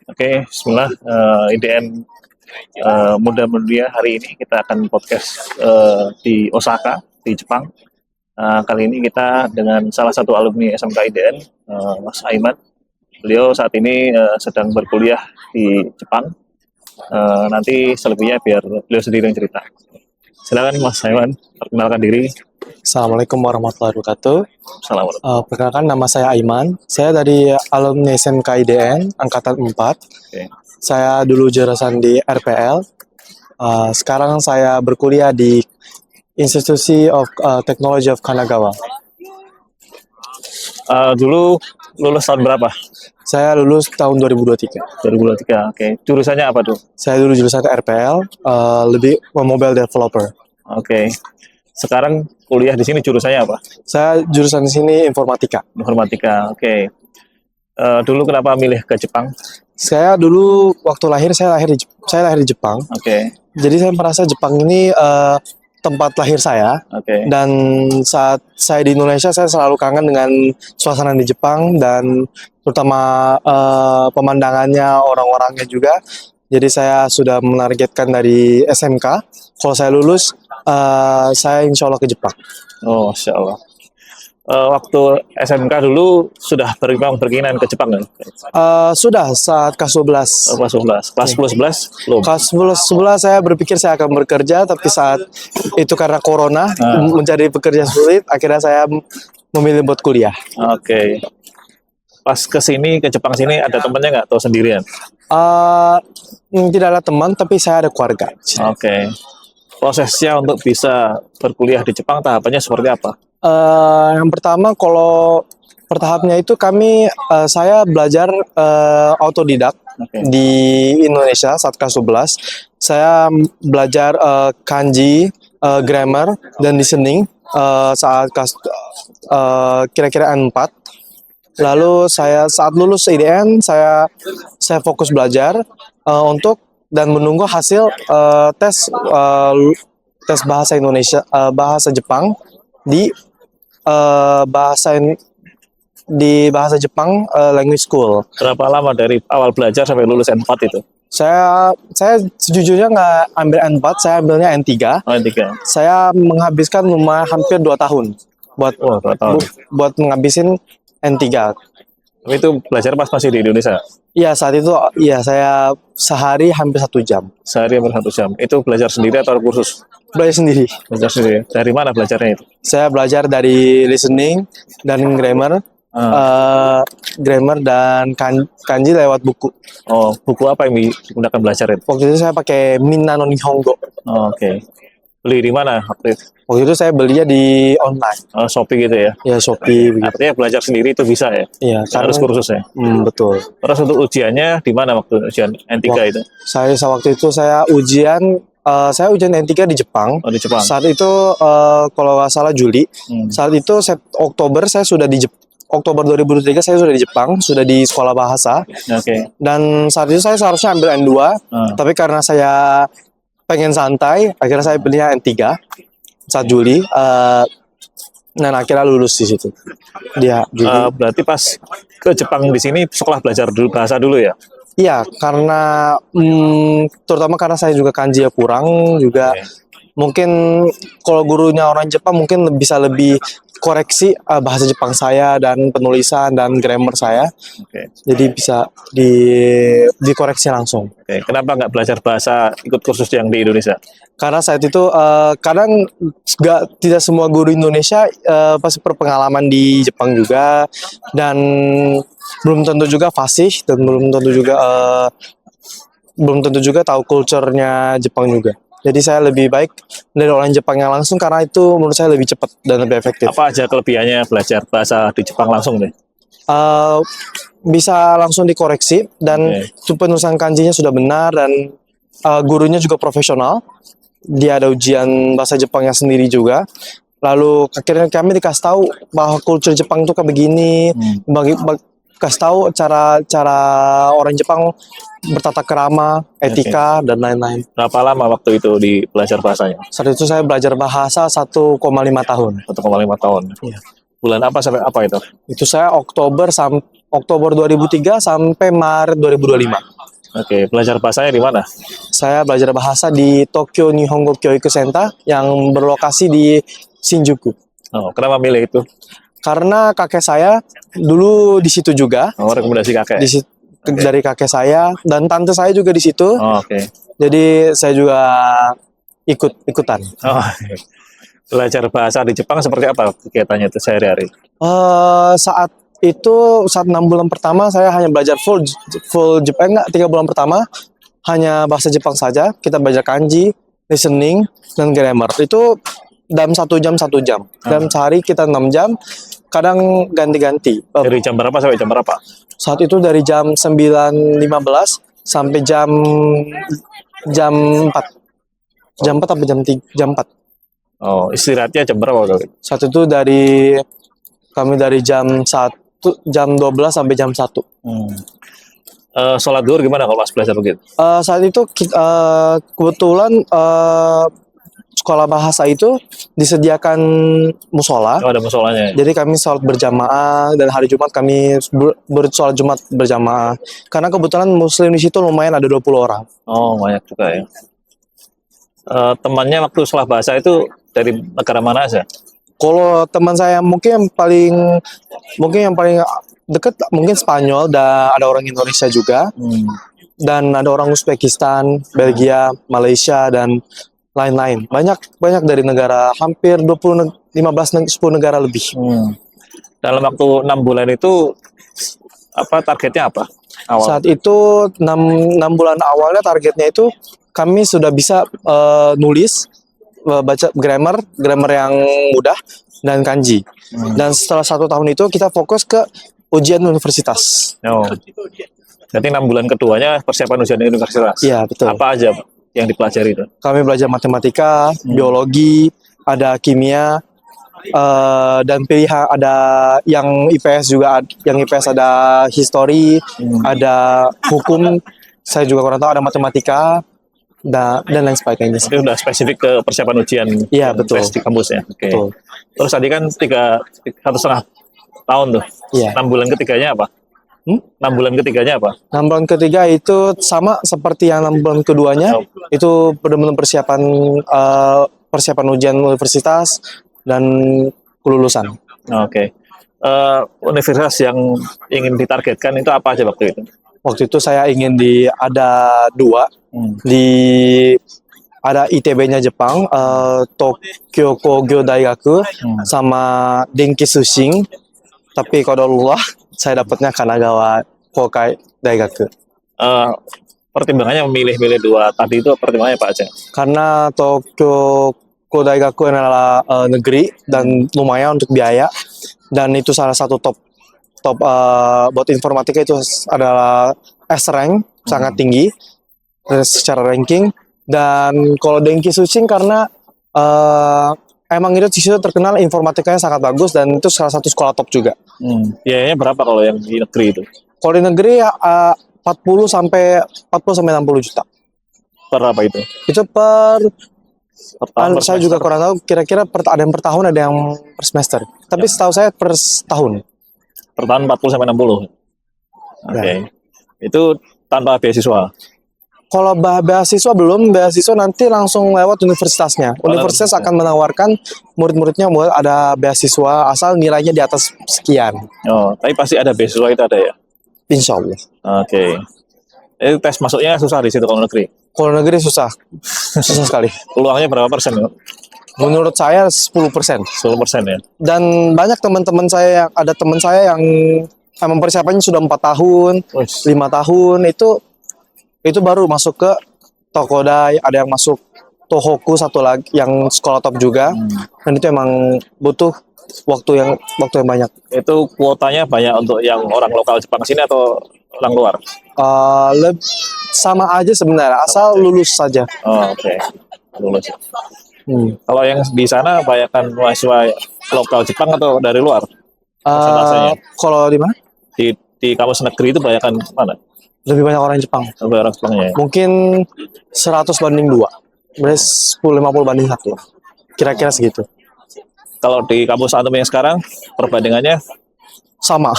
Oke, Bismillah. IDN Muda Mulia hari ini kita akan podcast di Osaka, di Jepang. Kali ini kita dengan salah satu alumni SMK IDN, Mas Aiman. Beliau saat ini sedang berkuliah di Jepang. Nanti selebihnya biar beliau sendiri yang cerita. Silakan Mas Aiman, perkenalkan diri. Assalamualaikum warahmatullahi wabarakatuh. Assalamualaikum. Perkenalkan, nama saya Aiman. Saya dari alumni SMK IDN Angkatan 4. Oke. Saya dulu jurusan di RPL. Sekarang saya berkuliah di Institusi of Technology of Kanagawa. Dulu lulus tahun berapa? Saya lulus tahun 2023. 2023. Oke. Jurusannya apa tuh? Saya dulu jurusan RPL, lebih mobile developer. Oke. Sekarang kuliah di sini jurusannya apa? Saya jurusan di sini informatika. Informatika. Oke. Dulu kenapa milih ke Jepang? Saya dulu waktu lahir saya lahir di Jepang. Oke. Jadi saya merasa Jepang ini tempat lahir saya. Oke. Dan saat saya di Indonesia, saya selalu kangen dengan suasana di Jepang dan terutama pemandangannya, orang-orangnya juga. Jadi saya sudah menargetkan dari SMK, kalau saya lulus, saya insya Allah ke Jepang. Oh, Masya Allah. Waktu SMK dulu sudah berkeinginan ke Jepang kan? Sudah saat kelas 12. Kelas 11. Kelas 10-11 belum? Kelas 11 saya berpikir saya akan bekerja, tapi saat itu karena corona menjadi pekerja sulit, akhirnya saya memilih buat kuliah. Oke. Pas ke sini, ke Jepang sini, ada temennya nggak atau sendirian? Tidak ada teman, tapi saya ada keluarga. Oke. Prosesnya untuk bisa berkuliah di Jepang tahapannya seperti apa? Yang pertama, kalau pertahapnya itu saya belajar autodidak. Oke. Di Indonesia saat kelas 12. Saya belajar kanji, grammar, dan listening saat kelas kira-kira N4. Lalu saya saat lulus IDN, saya fokus belajar untuk dan menunggu hasil tes bahasa Indonesia, bahasa Jepang di bahasa Jepang language school. Berapa lama dari awal belajar sampai lulus N4 itu? Saya sejujurnya nggak ambil N4, saya ambilnya N3. Oh, N3. Saya menghabiskan hampir 2 tahun buat 2 tahun. buat menghabisin N3. Tapi itu belajar pas masih di Indonesia? Iya, saat itu saya sehari hampir 1 jam. Sehari hampir 1 jam. Itu belajar sendiri atau kursus? Belajar sendiri. Belajar sendiri. Dari mana belajarnya itu? Saya belajar dari listening dan grammar. Grammar dan kanji lewat buku. Oh, buku apa yang digunakan belajar itu? Waktu itu saya pakai Minna no Nihongo. Oh, Oke. Beli di mana waktu itu? Waktu itu saya belinya di online. Oh, Shopee gitu ya? Ya, Shopee. Begitu. Artinya belajar sendiri itu bisa ya? Iya, Harus kursus ya? Betul. Terus untuk ujiannya di mana waktu ujian N3 itu? Waktu itu saya ujian N3 di Jepang. Oh, di Jepang. Saat itu kalau nggak salah Juli. Saat itu Oktober saya sudah di Oktober 2023 saya sudah di Jepang, sudah di sekolah bahasa. Oke. Dan saat itu saya seharusnya ambil N2, tapi karena saya pengen santai, akhirnya saya pilih N3 saat Juli. Dan akhirnya lulus di situ. Berarti pas ke Jepang di sini sekolah belajar dulu bahasa dulu ya? Iya, karena terutama karena saya juga kanji kurang juga. Mungkin kalau gurunya orang Jepang mungkin bisa lebih koreksi bahasa Jepang saya dan penulisan dan grammar saya. Oke. Jadi bisa dikoreksi langsung. Oke. Kenapa nggak belajar bahasa ikut kursus yang di Indonesia? Karena saat itu kadang tidak semua guru Indonesia pasti berpengalaman di Jepang juga, dan belum tentu juga fasih, dan belum tentu juga tahu culture-nya Jepang juga. Jadi saya lebih baik dari orang Jepangnya langsung, karena itu menurut saya lebih cepat dan lebih efektif. Apa aja kelebihannya belajar bahasa di Jepang langsung deh? Bisa langsung dikoreksi, dan penulisan kanjinya sudah benar, dan gurunya juga profesional. Dia ada ujian bahasa Jepangnya sendiri juga. Lalu akhirnya kami dikasih tahu bahwa culture Jepang itu kayak begini, kasih tahu cara orang Jepang bertata krama, etika, dan lain-lain. Berapa lama waktu itu di belajar bahasanya? Saat itu saya belajar bahasa 1,5 tahun. 1,5 tahun. Iya. Bulan apa sampai apa itu? Itu saya Oktober Oktober 2003 sampai Maret 2025. Oke, belajar bahasanya di mana? Saya belajar bahasa di Tokyo Nihongo Kyoiku Center yang berlokasi di Shinjuku. Oh, kenapa milih itu? Karena kakek saya dulu di situ juga, Oh, rekomendasi kakek. dari kakek saya dan tante saya juga di situ. Oh, oke. Jadi saya juga ikutan. Oh, belajar bahasa di Jepang seperti apa kegiatannya itu sehari-hari? Saat 6 bulan pertama saya hanya belajar full Jepang, enggak 3 bulan pertama hanya bahasa Jepang saja. Kita belajar kanji, listening, dan grammar. Itu dalam 1 jam. Dalam sehari kita 6 jam, kadang ganti-ganti. Dari jam berapa sampai jam berapa? Saat itu dari jam 9.15 sampai jam 4. Jam 4 sampai jam 4. Oh, istirahatnya jam berapa kali? Saat itu kami dari jam 12 sampai jam 1. Sholat zuhur gimana kalau pas belajar begitu? Saat itu kebetulan sekolah bahasa itu disediakan musola. Oh, ada musolanya. Jadi kami sholat berjamaah dan hari Jumat kami sholat Jumat berjamaah. Karena kebetulan Muslim di situ lumayan ada 20 orang. Oh, banyak juga ya. Temannya waktu sekolah bahasa itu dari negara mana aja? Kalau teman saya mungkin yang paling dekat mungkin Spanyol, dan ada orang Indonesia juga, dan ada orang Uzbekistan, Belgia, Malaysia, dan lain-lain. Banyak dari negara, hampir 10 negara lebih. Dalam waktu 6 bulan itu targetnya apa? Saat itu 6 bulan awalnya targetnya itu kami sudah bisa nulis, baca grammar yang mudah, dan kanji. Dan setelah 1 tahun itu kita fokus ke ujian universitas. Oh. Jadi 6 bulan keduanya persiapan ujian universitas. Iya, betul. Apa aja yang dipelajari itu? Kami belajar matematika, biologi, ada kimia, dan pilihan ada yang IPS juga, yang IPS ada history, ada hukum. Saya juga kurang tahu, ada matematika, dan lain sebagainya. Itu udah spesifik ke persiapan ujian. Iya, betul. Di kampus ya. Oke. Betul. Terus tadi kan 1,5 tahun tuh. Iya. 6 bulan ketiganya apa? 6 bulan ketiganya apa? 6 bulan ketiga itu sama seperti yang 6 bulan keduanya. Itu benar-benar persiapan ujian universitas dan kelulusan. Oke. Universitas yang ingin ditargetkan itu apa aja waktu itu? Waktu itu saya ingin ada 2. Ada ITB-nya Jepang, Tokyo Kogyo Daigaku, sama Denki Sushing. Tapi qadarullah saya dapatnya Kanagawa Kokai Daigaku. Pertimbangannya memilih 2 tadi itu pertimbangannya apa aja? Karena Tokyo Daigaku adalah negeri dan lumayan untuk biaya, dan itu salah satu top buat informatika, itu adalah S rank sangat tinggi secara ranking. Dan kalau Denki Sushing karena emang itu di situ terkenal informatikanya sangat bagus, dan itu salah satu sekolah top juga. Biayanya berapa kalau yang di negeri itu? Kalau di negeri 40 sampai 60 juta. Per apa itu? Itu per tahun. Saya juga kurang tahu, kira-kira ada yang per tahun, ada yang per semester. Tapi setahu saya per tahun. Per tahun 40 sampai 60. Oke. Itu tanpa beasiswa. Kalau beasiswa belum, beasiswa nanti langsung lewat universitasnya. Universitas akan menawarkan murid-muridnya buat ada beasiswa asal nilainya di atas sekian. Oh, tapi pasti ada beasiswa, itu ada ya? Insya Allah. Oke. Itu tes masuknya susah di situ kalau negeri? Kalau negeri susah sekali. Peluangnya berapa persen? Menurut saya 10%. 10% ya? Dan banyak teman-teman saya, ada teman saya yang emang persiapannya sudah 4 tahun, 5 tahun, itu baru masuk ke Tokodai, ada yang masuk Tohoku satu lagi yang sekolah top juga. Dan itu emang butuh waktu yang banyak. Itu kuotanya banyak untuk yang orang lokal Jepang sini atau orang luar? Sama aja sebenarnya, asal lulus saja. Oh, oke. Lulus. Kalau yang di sana banyakkan mahasiswa lokal Jepang atau dari luar? Kalau di mana? Di kampus negeri itu banyakkan mana? Lebih banyak orang Jepang. Lebih orang Jepangnya. Mungkin 100 banding 2. Berarti 10-50 banding 1 lah. Kira-kira segitu. Kalau di kampus antum yang sekarang perbandingannya? sama,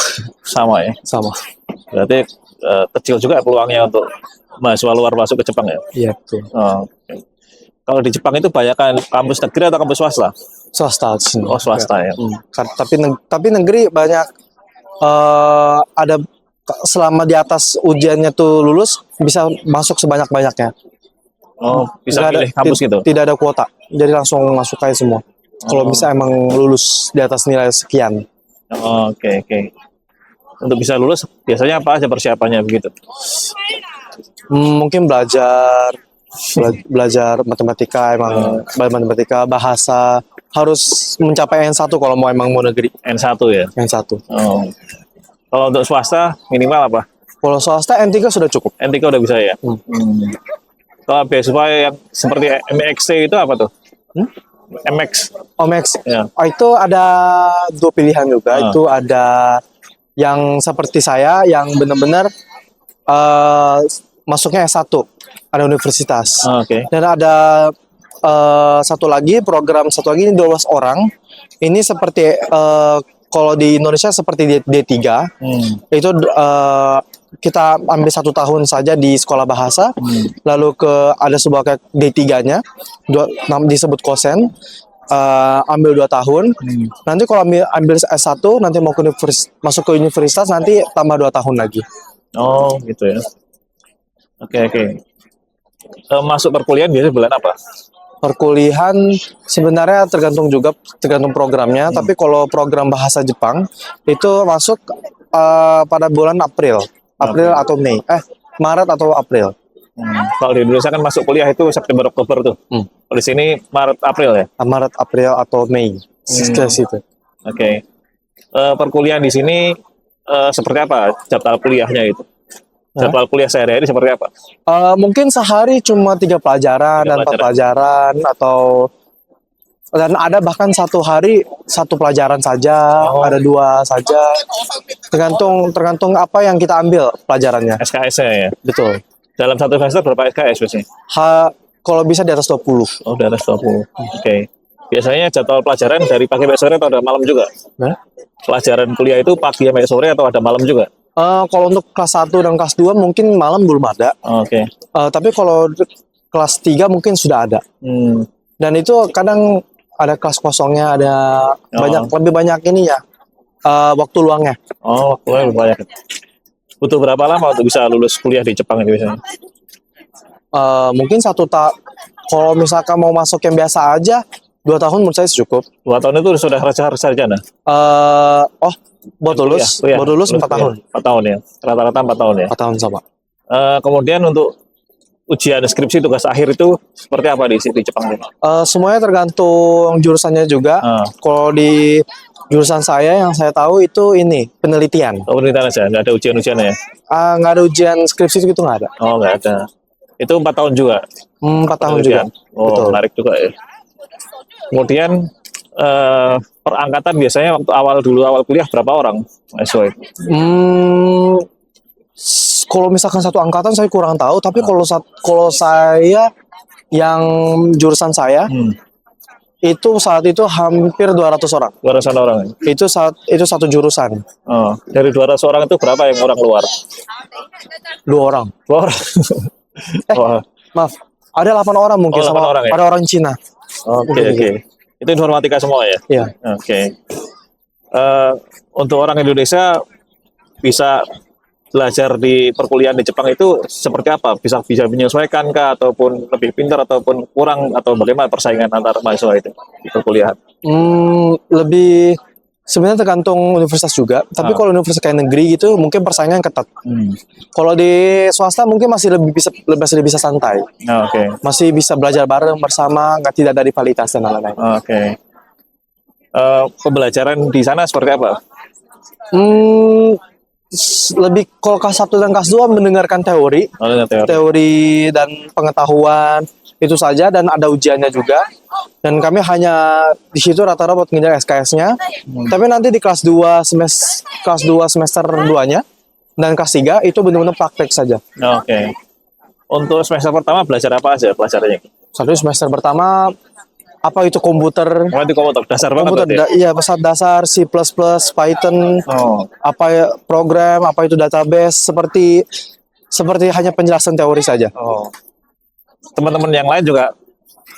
Sama ya. sama. Berarti kecil juga peluangnya untuk mahasiswa luar masuk ke Jepang ya. Iya betul. Oh, oke. Kalau di Jepang itu banyak kan kampus negeri atau kampus swasta? Swasta di sini. Oh, swasta ya. Tapi negeri banyak ada selama di atas ujiannya tuh lulus bisa masuk sebanyak-banyaknya. Oh, bisa Nggak pilih kampus gitu. Tidak ada kuota, jadi langsung masuk aja semua. Kalau bisa emang lulus di atas nilai sekian. Oh, oke. Untuk bisa lulus biasanya apa aja persiapannya begitu? Mungkin belajar matematika, emang matematika, bahasa harus mencapai N1 kalau emang mau negeri. N1 ya. N1. Oh. Kalau untuk swasta minimal apa? Kalau swasta N3 sudah cukup. N3 udah bisa ya. Kalau beasiswa yang seperti MXC itu apa tuh? MX. Omex. Ya. Itu ada dua pilihan juga. Itu ada yang seperti saya yang benar-benar masuknya S1, ada universitas. Oke. Dan ada program satu lagi ini 12 orang. Ini seperti kalau di Indonesia seperti D3. Itu kita ambil 1 tahun saja di sekolah bahasa. Lalu ada sebuah kayak D3-nya disebut kosen. Ambil 2 tahun. Nanti kalau ambil S1 nanti mau masuk ke universitas nanti tambah 2 tahun lagi. Oh, gitu ya. Oke. Masuk perkuliahan biasanya bulan apa? Perkuliahan sebenarnya tergantung programnya, tapi kalau program bahasa Jepang itu masuk pada bulan April atau Mei. Maret atau April. Kalau di Indonesia kan masuk kuliah itu September Oktober tuh. Kalau di sini Maret April ya. Maret April atau Mei. Sekitar situ. Oke. Perkuliahan di sini seperti apa jadwal kuliahnya itu? Jadwal kuliah sehari-hari seperti apa? Mungkin sehari cuma 3 pelajaran dan 4 pelajaran dan ada bahkan 1 hari 1 pelajaran saja, ada 2 saja. Tergantung apa yang kita ambil pelajarannya. SKS-nya ya. Betul. Dalam 1 semester berapa SKS biasanya? Kalau bisa di atas 20. Oh, di atas 20. Oke. Biasanya jadwal pelajaran dari pagi sampai sore atau ada malam juga? Pelajaran kuliah itu pagi sampai sore atau ada malam juga? Kalau untuk kelas 1 dan kelas 2 mungkin malam belum ada. Oke. Tapi kalau kelas 3 mungkin sudah ada. Dan itu kadang ada kelas kosongnya, ada lebih banyak ini ya, waktu luangnya. Oh, waktu luang lebih banyak. Butuh berapa lama untuk bisa lulus kuliah di Jepang ini biasanya? Mungkin kalau misalkan mau masuk yang biasa aja, 2 tahun menurut saya cukup. 2 tahun itu sudah sarjana? Buat lulus 4 tahun. 4 tahun ya, rata-rata 4 tahun ya. 4 tahun sama. Kemudian untuk ujian skripsi tugas akhir itu seperti apa di Jepang? Semuanya tergantung jurusannya juga. Kalau di jurusan saya yang saya tahu itu ini penelitian. Oh, penelitian aja, nggak ada ujian-ujiannya ya? Nggak ada ujian skripsi gitu, nggak ada. Oh, nggak ada. Itu 4 tahun juga? 4 tahun juga. Oh, betul. Menarik juga ya. Kemudian perangkatan biasanya waktu awal kuliah berapa orang mahasiswa itu? Kalau misalkan satu angkatan saya kurang tahu, tapi kalau saya yang jurusan saya itu saat itu hampir 200 orang. 200 orang. Itu satu jurusan. Oh, dari 200 orang itu berapa yang orang luar? 2 orang. 2 orang. Maaf, ada 8 orang mungkin 8 sama orang, ya? ada orang Cina. Oke. Itu informatika semua ya? Iya. Oke. Untuk orang Indonesia bisa belajar di perkuliahan di Jepang itu seperti apa? Bisa menyesuaikan kah ataupun lebih pintar ataupun kurang atau bagaimana persaingan antar mahasiswa itu di perkuliahan? Lebih sebenarnya tergantung universitas juga. Tapi kalau universitas kayak negeri gitu mungkin persaingan ketat. Kalau di swasta mungkin masih lebih bisa santai. Oke. Masih bisa belajar bareng bersama, tidak ada rivalitas dan lain-lain. Oke. Pembelajaran di sana seperti apa? Lebih kalau kelas 1 dan kelas 2 mendengarkan teori dan pengetahuan itu saja, dan ada ujiannya juga. Dan kami hanya di situ rata-rata buat ngejar SKS-nya. Tapi nanti di kelas 2 semester 2-nya dan kelas 3 itu benar-benar praktek saja. Oke. Untuk semester pertama belajar apa aja pelajarannya? Satu semester pertama apa itu komputer, Oh, itu komputer dasar banget komputer berarti ya? iya pesat dasar C++, Python, Oh, apa ya, program, apa itu database, seperti hanya penjelasan teori saja. oh. Teman-teman yang lain juga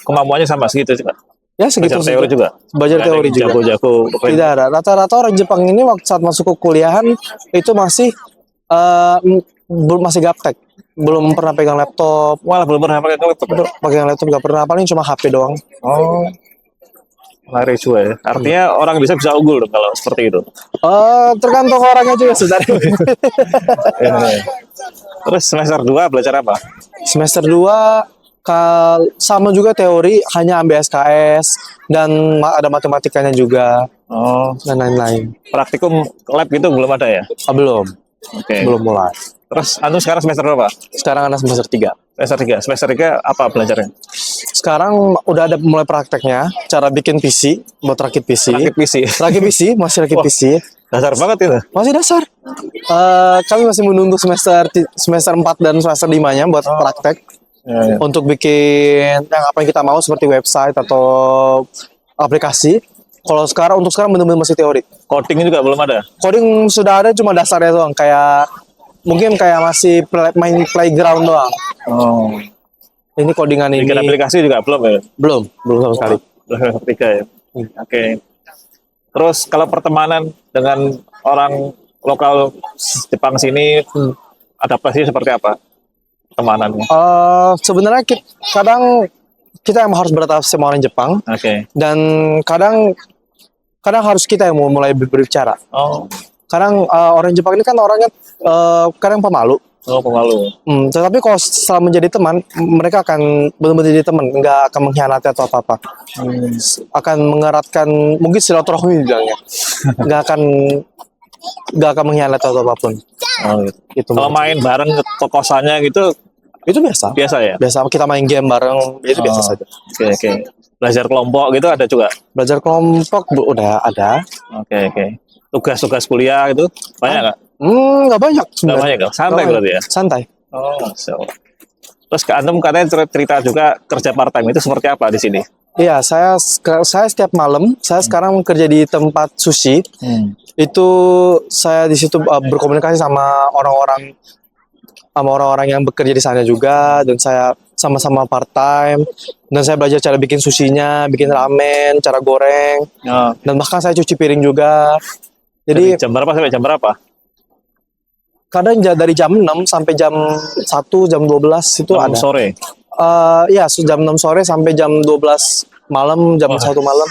kemampuannya sama segitu juga. Ya segitu Belajar teori saja. juga. Belajar Nggak ada teori yang juga. Jago-jago. Tidak ada. Rata-rata orang Jepang ini waktu saat masuk ke kuliahan itu masih masih gaptek, belum pernah pegang laptop. Malah belum pernah pakai laptop ya? Pegang laptop nggak pernah, paling cuma HP doang. Oh, menarik juga ya. Artinya orang bisa unggul dong kalau seperti itu. Tergantung orangnya juga sebenarnya. Ya. Terus semester 2 belajar apa? Semester 2 sama juga teori, hanya ambil SKS dan ada matematikanya juga Oh, dan lain-lain. praktikum lab gitu belum ada ya? Belum, Oke. belum mulai. Terus anu sekarang semester berapa? Sekarang anak semester 3. Semester 3. Semester 3 apa belajarnya? Sekarang udah ada mulai prakteknya, cara bikin PC, buat rakit PC. Rakit PC. Rakit PC, masih rakit Wah. PC. Dasar banget itu. Masih dasar. Kami masih menunggu semester 4 dan semester 5-nya buat praktek. Ya, ya. Untuk bikin yang apa yang kita mau seperti website atau aplikasi. Untuk sekarang benar-benar masih teori. Coding juga belum ada. Coding sudah ada, cuma dasarnya doang, mungkin kayak masih main playground doang. Oh. Ini codingan ini Bikin aplikasi juga belum ya? belum sama sekali. Belum semester 3 ya. Oke. Terus kalau pertemanan dengan orang lokal Jepang sini adaptasi seperti apa? Pertemanannya. Sebenarnya kadang kita yang harus beradaptasi sama orang Jepang, Oke. dan kadang harus kita yang mau mulai berbicara. Oh. Kadang orang Jepang ini kan orangnya kadang pemalu. Oh, pemalu. Tetapi kalau setelah menjadi teman, mereka akan benar-benar jadi teman, nggak akan mengkhianati atau apa-apa. Akan mengeratkan, mungkin silaturahmi bilangnya. nggak akan mengkhianati atau apapun. Oh, gitu. Itu Kalau main bareng ke kosannya gitu itu biasa. biasa ya? Biasa kita main game bareng, itu biasa saja. Oke. Belajar kelompok gitu ada juga. Belajar kelompok udah ada. Oke. Tugas-tugas kuliah gitu banyak nggak? Nggak banyak Nggak sebenarnya. banyak ya? Santai Nggak berarti ya? banyak. Santai. Oh, so. Terus ke Antum katanya cerita juga kerja part time itu seperti apa di sini? Iya, saya setiap malam, saya sekarang kerja di tempat sushi. Itu saya di situ berkomunikasi sama orang-orang yang bekerja di sana juga, dan saya sama-sama part time, dan saya belajar cara bikin sushinya, bikin ramen, cara goreng, Oh, dan bahkan saya cuci piring juga. jadi Jadi jam berapa sampai jam berapa? kadang dari jam 6 sampai jam 1, jam 12 itu 6 ada. sore. Ya, jam 6 sore sampai jam 12 malam, jam 1 malam.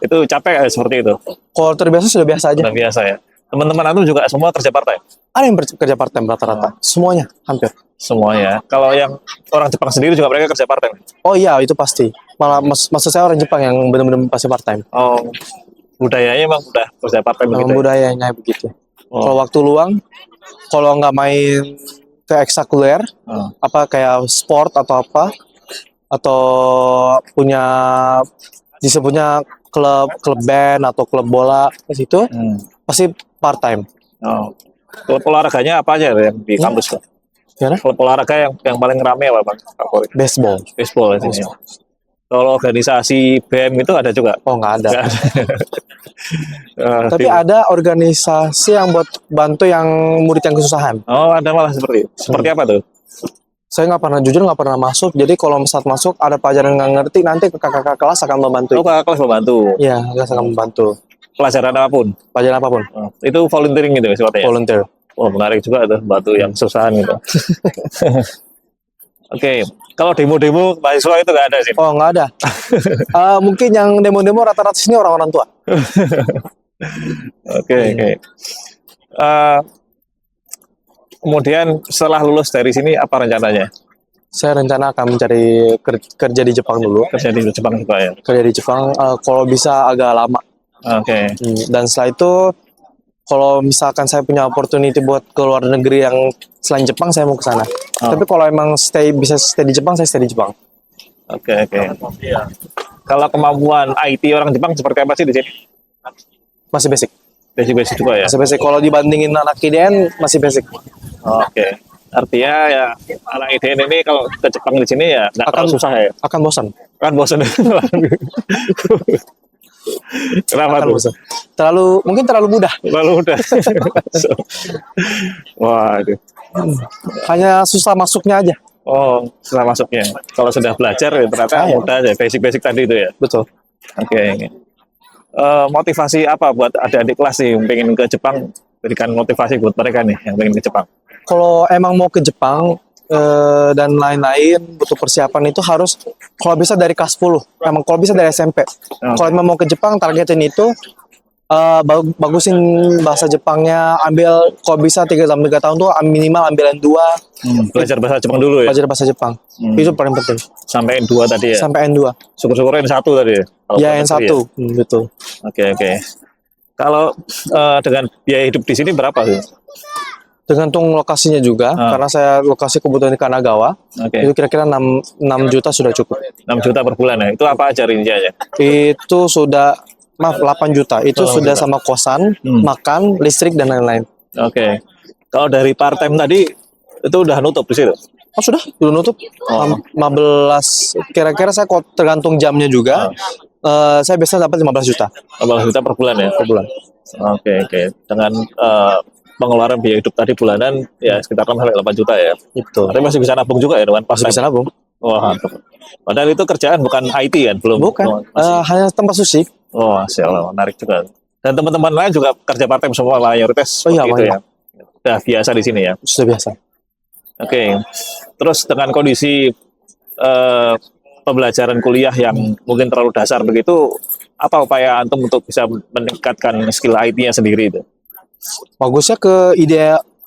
Itu capek ya seperti itu? Kalau terbiasa sudah biasa aja. Udah biasa ya. Teman-teman Antum juga semua kerja part time? Ada yang kerja part time rata-rata. Semuanya, hampir. Semuanya. Kalau yang orang Jepang sendiri juga mereka kerja part time? Oh iya, itu pasti. Malah maksud saya orang Jepang yang benar-benar pasti part time. Oh, budayanya emang udah kerja part time Memang begitu ya? budayanya begitu. Oh. Kalau waktu luang, kalau nggak main ke ekstrakurikuler, Oh. apa kayak sport atau apa, atau disebutnya klub band atau klub bola ke situ, pasti part time. Oh. Klub olahraganya apa aja yang di kampus Pak? Gimana? Klub olahraga yang paling rame apa Bang? Favorit? Baseball. Baseball ya sini. Kalau organisasi BEM itu ada juga? Oh, nggak ada. Nggak ada. Tapi ada organisasi yang buat bantu yang murid yang kesusahan. Oh, ada malah seperti itu. Seperti apa tuh? Saya nggak pernah masuk. Jadi kalau saat masuk ada pelajaran nggak ngerti, nanti kakak kelas akan membantu. Oh, kakak kelas membantu. Iya, kelas akan membantu. Pelajaran apapun. Pelajaran apapun. Oh, itu volunteering gitu sifatnya. Volunteer. Oh, menarik juga tuh bantu yang kesusahan gitu. Oke, kalau demo-demo mahasiswa itu nggak ada sih. Oh, nggak ada. Mungkin yang demo-demo rata-rata sini orang-orang tua. Oke. Kemudian setelah lulus dari sini apa rencananya? Saya rencana akan mencari kerja di Jepang dulu. Kerja di Jepang juga ya? Kerja di Jepang, kalau bisa agak lama. Oke. Dan setelah itu, kalau misalkan saya punya opportunity buat ke luar negeri yang selain Jepang, saya mau ke sana. Tapi kalau emang bisa stay di Jepang, saya stay di Jepang. Oke. Kalau kemampuan IT orang Jepang seperti apa sih di sini? Masih basic. Basic juga ya? Masih basic. Kalau dibandingin anak IDN, masih basic. Oke. Artinya ya anak IDN ini kalau ke Jepang di sini ya nggak Akan terlalu susah ya? Akan bosan. Kan bosan. Kenapa Akan tuh? bosan. Mungkin terlalu mudah. Lalu udah. Wah, itu. Hanya susah masuknya aja. Oh, setelah masuknya. Kalau sudah belajar ya ternyata Iya. mudah aja, basic-basic tadi itu ya. Betul. Oke. Motivasi apa buat adik-adik kelas nih yang pengen ke Jepang? Berikan motivasi buat mereka nih yang pengen ke Jepang. Kalau emang mau ke Jepang dan lain-lain butuh persiapan itu harus kalau bisa dari kelas 10. Emang kalau bisa dari SMP. Kalau emang mau ke Jepang targetin itu bagusin bahasa Jepangnya, ambil kalau bisa 3 tahun tuh minimal ambil N2, Belajar bahasa Jepang dulu ya. belajar bahasa Jepang. Itu paling penting. Sampai N2 tadi ya. Sampai N2. Syukur-syukur N1 tadi ya. Kalau Ya buat negeri N1. Betul. Oke. Kalau dengan biaya hidup di sini berapa sih? Tergantung lokasinya juga, karena saya lokasi kebetulan di Kanagawa, Oke. itu kira-kira 6 juta sudah cukup. 6 juta per bulan ya. Itu apa aja rinciannya? Itu sudah, maaf 8 juta, itu sudah sama kosan, makan, listrik, dan lain-lain. Oke. Kalau dari part time tadi itu udah nutup di situ. Oh sudah, belum nutup. 15, kira-kira saya kok tergantung jamnya juga, saya biasa dapat 15 juta 15 juta per bulan ya. per bulan. Oke. Dengan pengeluaran biaya hidup tadi bulanan ya sekitar 6 sampai 8 juta ya. Itu. Tapi masih bisa nabung juga ya dengan pas Masih bisa nabung? Wah, mantap. Padahal itu kerjaan bukan IT kan, belum. Bukan, hanya tempat sushi. Wah, sialah, menarik juga. Dan teman-teman lain juga kerja part time semua mayoritas Oh iya, seperti itu ya. banyak. Udah biasa di sini ya. Sudah biasa. Oke. Terus dengan kondisi pembelajaran kuliah yang mungkin terlalu dasar begitu, apa upaya antum untuk bisa meningkatkan skill IT-nya sendiri itu? Bagusnya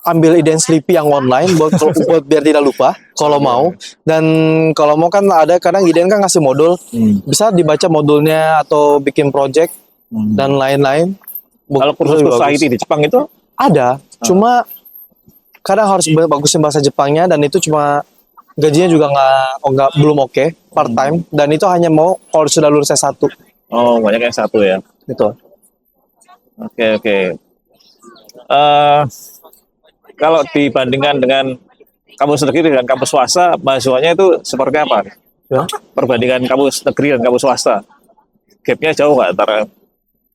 ambil ide Sleepy yang online buat biar tidak lupa kalau mau. Dan kalau mau kan ada kadang IDN kan ngasih modul, bisa dibaca modulnya atau bikin project dan lain-lain. Kalau kursus IT di Jepang itu ada, cuma kadang harus bagusin bahasa Jepangnya dan itu cuma gajinya juga belum oke, part time, dan itu hanya mau kalau sudah lulus S1. Oh, banyak yang satu ya. Betul. Oke. Kalau dibandingkan dengan kampus negeri dan kampus swasta, mahasiswanya itu seperti apa? Ya. Perbandingan kampus negeri dan kampus swasta, gapnya jauh nggak antara?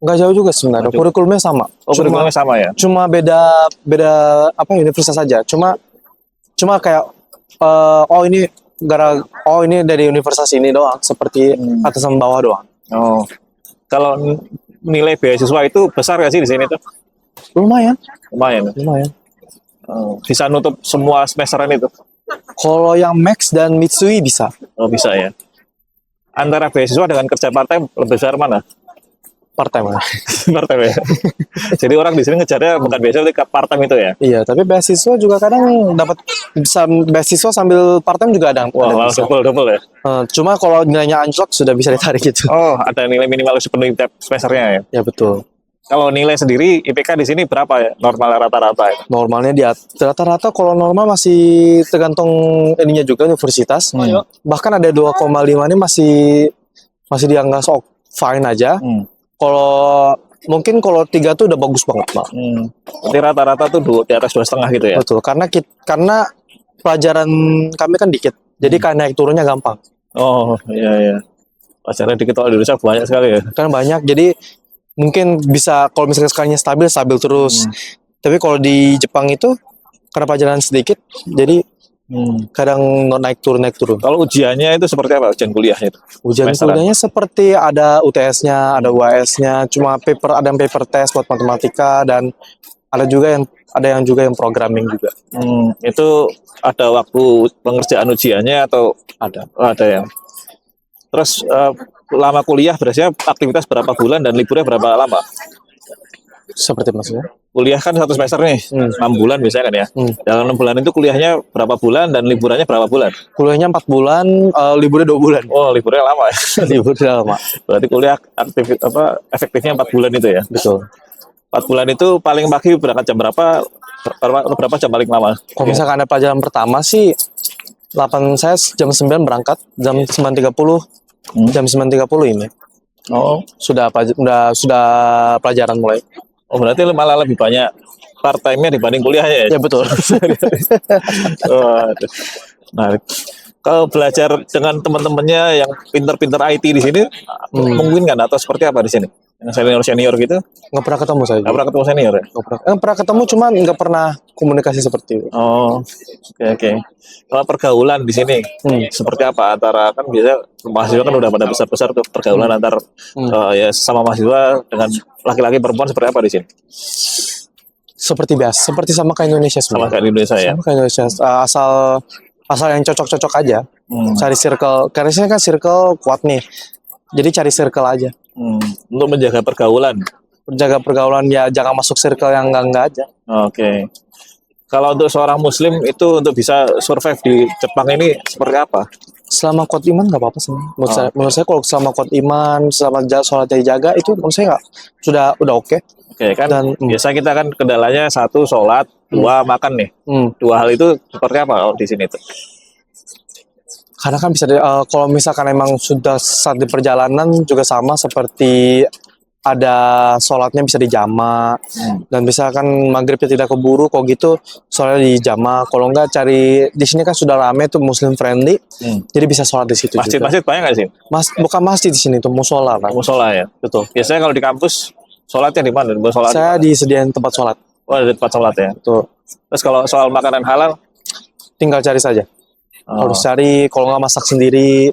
Nggak jauh juga sebenarnya, kurikulumnya sama. Oh, kurikulumnya sama ya? Cuma beda universitas saja. Cuma kayak ini dari universitas ini doang, seperti atas sama bawah doang. Oh, kalau nilai beasiswa itu besar nggak sih di sini tuh? Lumayan. Bisa nutup semua semesteran itu? Kalau yang Max dan Mitsui bisa. Oh, bisa ya. Antara beasiswa dengan kerja part time lebih besar mana? Part time. Part time ya. Jadi orang di sini ngejarnya bukan beasiswa tapi part time itu ya. Iya, tapi beasiswa juga kadang dapat beasiswa sambil part time juga ada. Wah, malah double ya. Cuma kalau nilainya anjlok sudah bisa ditarik gitu. Oh, ada nilai minimal harus dipenuhi tiap semesternya ya. Ya betul. Kalau nilai sendiri IPK di sini berapa ya? Normal rata-rata ya? Normalnya rata-rata kalau normal masih tergantung ininya juga universitas. Bahkan ada 2,5 ini masih dianggap fine aja. Kalau mungkin kalau 3 tuh udah bagus banget, Pak. Jadi rata-rata tuh di atas 2,5 gitu ya? Betul, karena pelajaran kami kan dikit. Jadi kan naik turunnya gampang. Oh, iya. Pelajaran dikit kalau di Indonesia banyak sekali ya? Kan banyak, jadi mungkin bisa kalau misalnya sekalanya stabil terus. Tapi kalau di Jepang itu karena pelajaran sedikit, jadi kadang naik turun. Kalau ujiannya itu seperti apa ujian kuliahnya itu? Ujiannya seperti ada UTS-nya, ada UAS-nya, cuma ada yang paper test buat matematika, dan ada yang juga yang programming juga. Itu ada waktu pengerjaan ujiannya atau Ada. Ada ya. Terus lama kuliah biasanya aktivitas berapa bulan dan liburnya berapa lama? Seperti maksudnya? Kuliah kan 1 semester nih, 6 bulan biasanya kan ya. Dalam 6 bulan itu kuliahnya berapa bulan dan liburannya berapa bulan? Kuliahnya 4 bulan, liburnya 2 bulan. Oh, liburnya lama ya. Liburnya lama. Berarti kuliah efektifnya 4 bulan itu ya? Betul. 4 bulan itu paling pagi berangkat jam berapa jam paling lama? Kalau misalkan ada pelajaran pertama sih, saya jam 9 berangkat, jam 9.30, jam 9.30 ini. Oh, sudah pelajaran mulai. Oh, berarti malah lebih banyak part time-nya dibanding kuliahnya ya? Ya betul. Oh, menarik. Kalau belajar dengan teman-temannya yang pinter-pinter IT di sini, mungkin nggak atau seperti apa di sini? Yang senior gitu, Nggak pernah ketemu saya nggak juga. pernah ketemu senior ya? Pernah ketemu, cuman nggak pernah komunikasi seperti itu. Oh, oke oke. Kalau pergaulan di sini seperti apa antara kan biasa mahasiswa kan udah pada besar-besar tuh pergaulan antar ya sama mahasiswa dengan laki-laki perempuan seperti apa di sini? Seperti biasa, seperti sama kayak Indonesia Sama sebenarnya. kayak di Indonesia ya? Sama kayak Indonesia. Asal asal yang cocok-cocok aja. Cari circle, karena sini kan circle kuat nih. Jadi cari circle aja. Untuk menjaga pergaulan. Jaga pergaulan, ya jangan masuk circle yang enggak aja. Oke. Kalau untuk seorang Muslim itu untuk bisa survive di Jepang ini seperti apa? Selama kuat iman nggak apa-apa sih. Menurut saya kalau selama kuat iman, selama sholatnya dijaga, itu menurut saya nggak, udah oke. Oke kan. Dan biasa kita kan kendalanya satu sholat, dua makan nih. Dua hal itu seperti apa di sini tuh? Karena kan bisa kalau misalkan emang sudah saat di perjalanan juga sama seperti ada sholatnya bisa dijamak dan misalkan maghribnya tidak keburu, kok gitu sholatnya dijamak. Kalau enggak cari di sini kan sudah rame tuh Muslim friendly, jadi bisa sholat di situ. Masjid-masjid banyak nggak sih? Bukan masjid di sini tuh, musola lah. Musola ya, betul. Biasanya kalau di kampus sholatnya di mana? Sholat saya disediain tempat sholat. Oh, ada tempat sholat ya. Tuh. Terus kalau soal makanan halal, tinggal cari saja. Harus cari, kalau nggak masak sendiri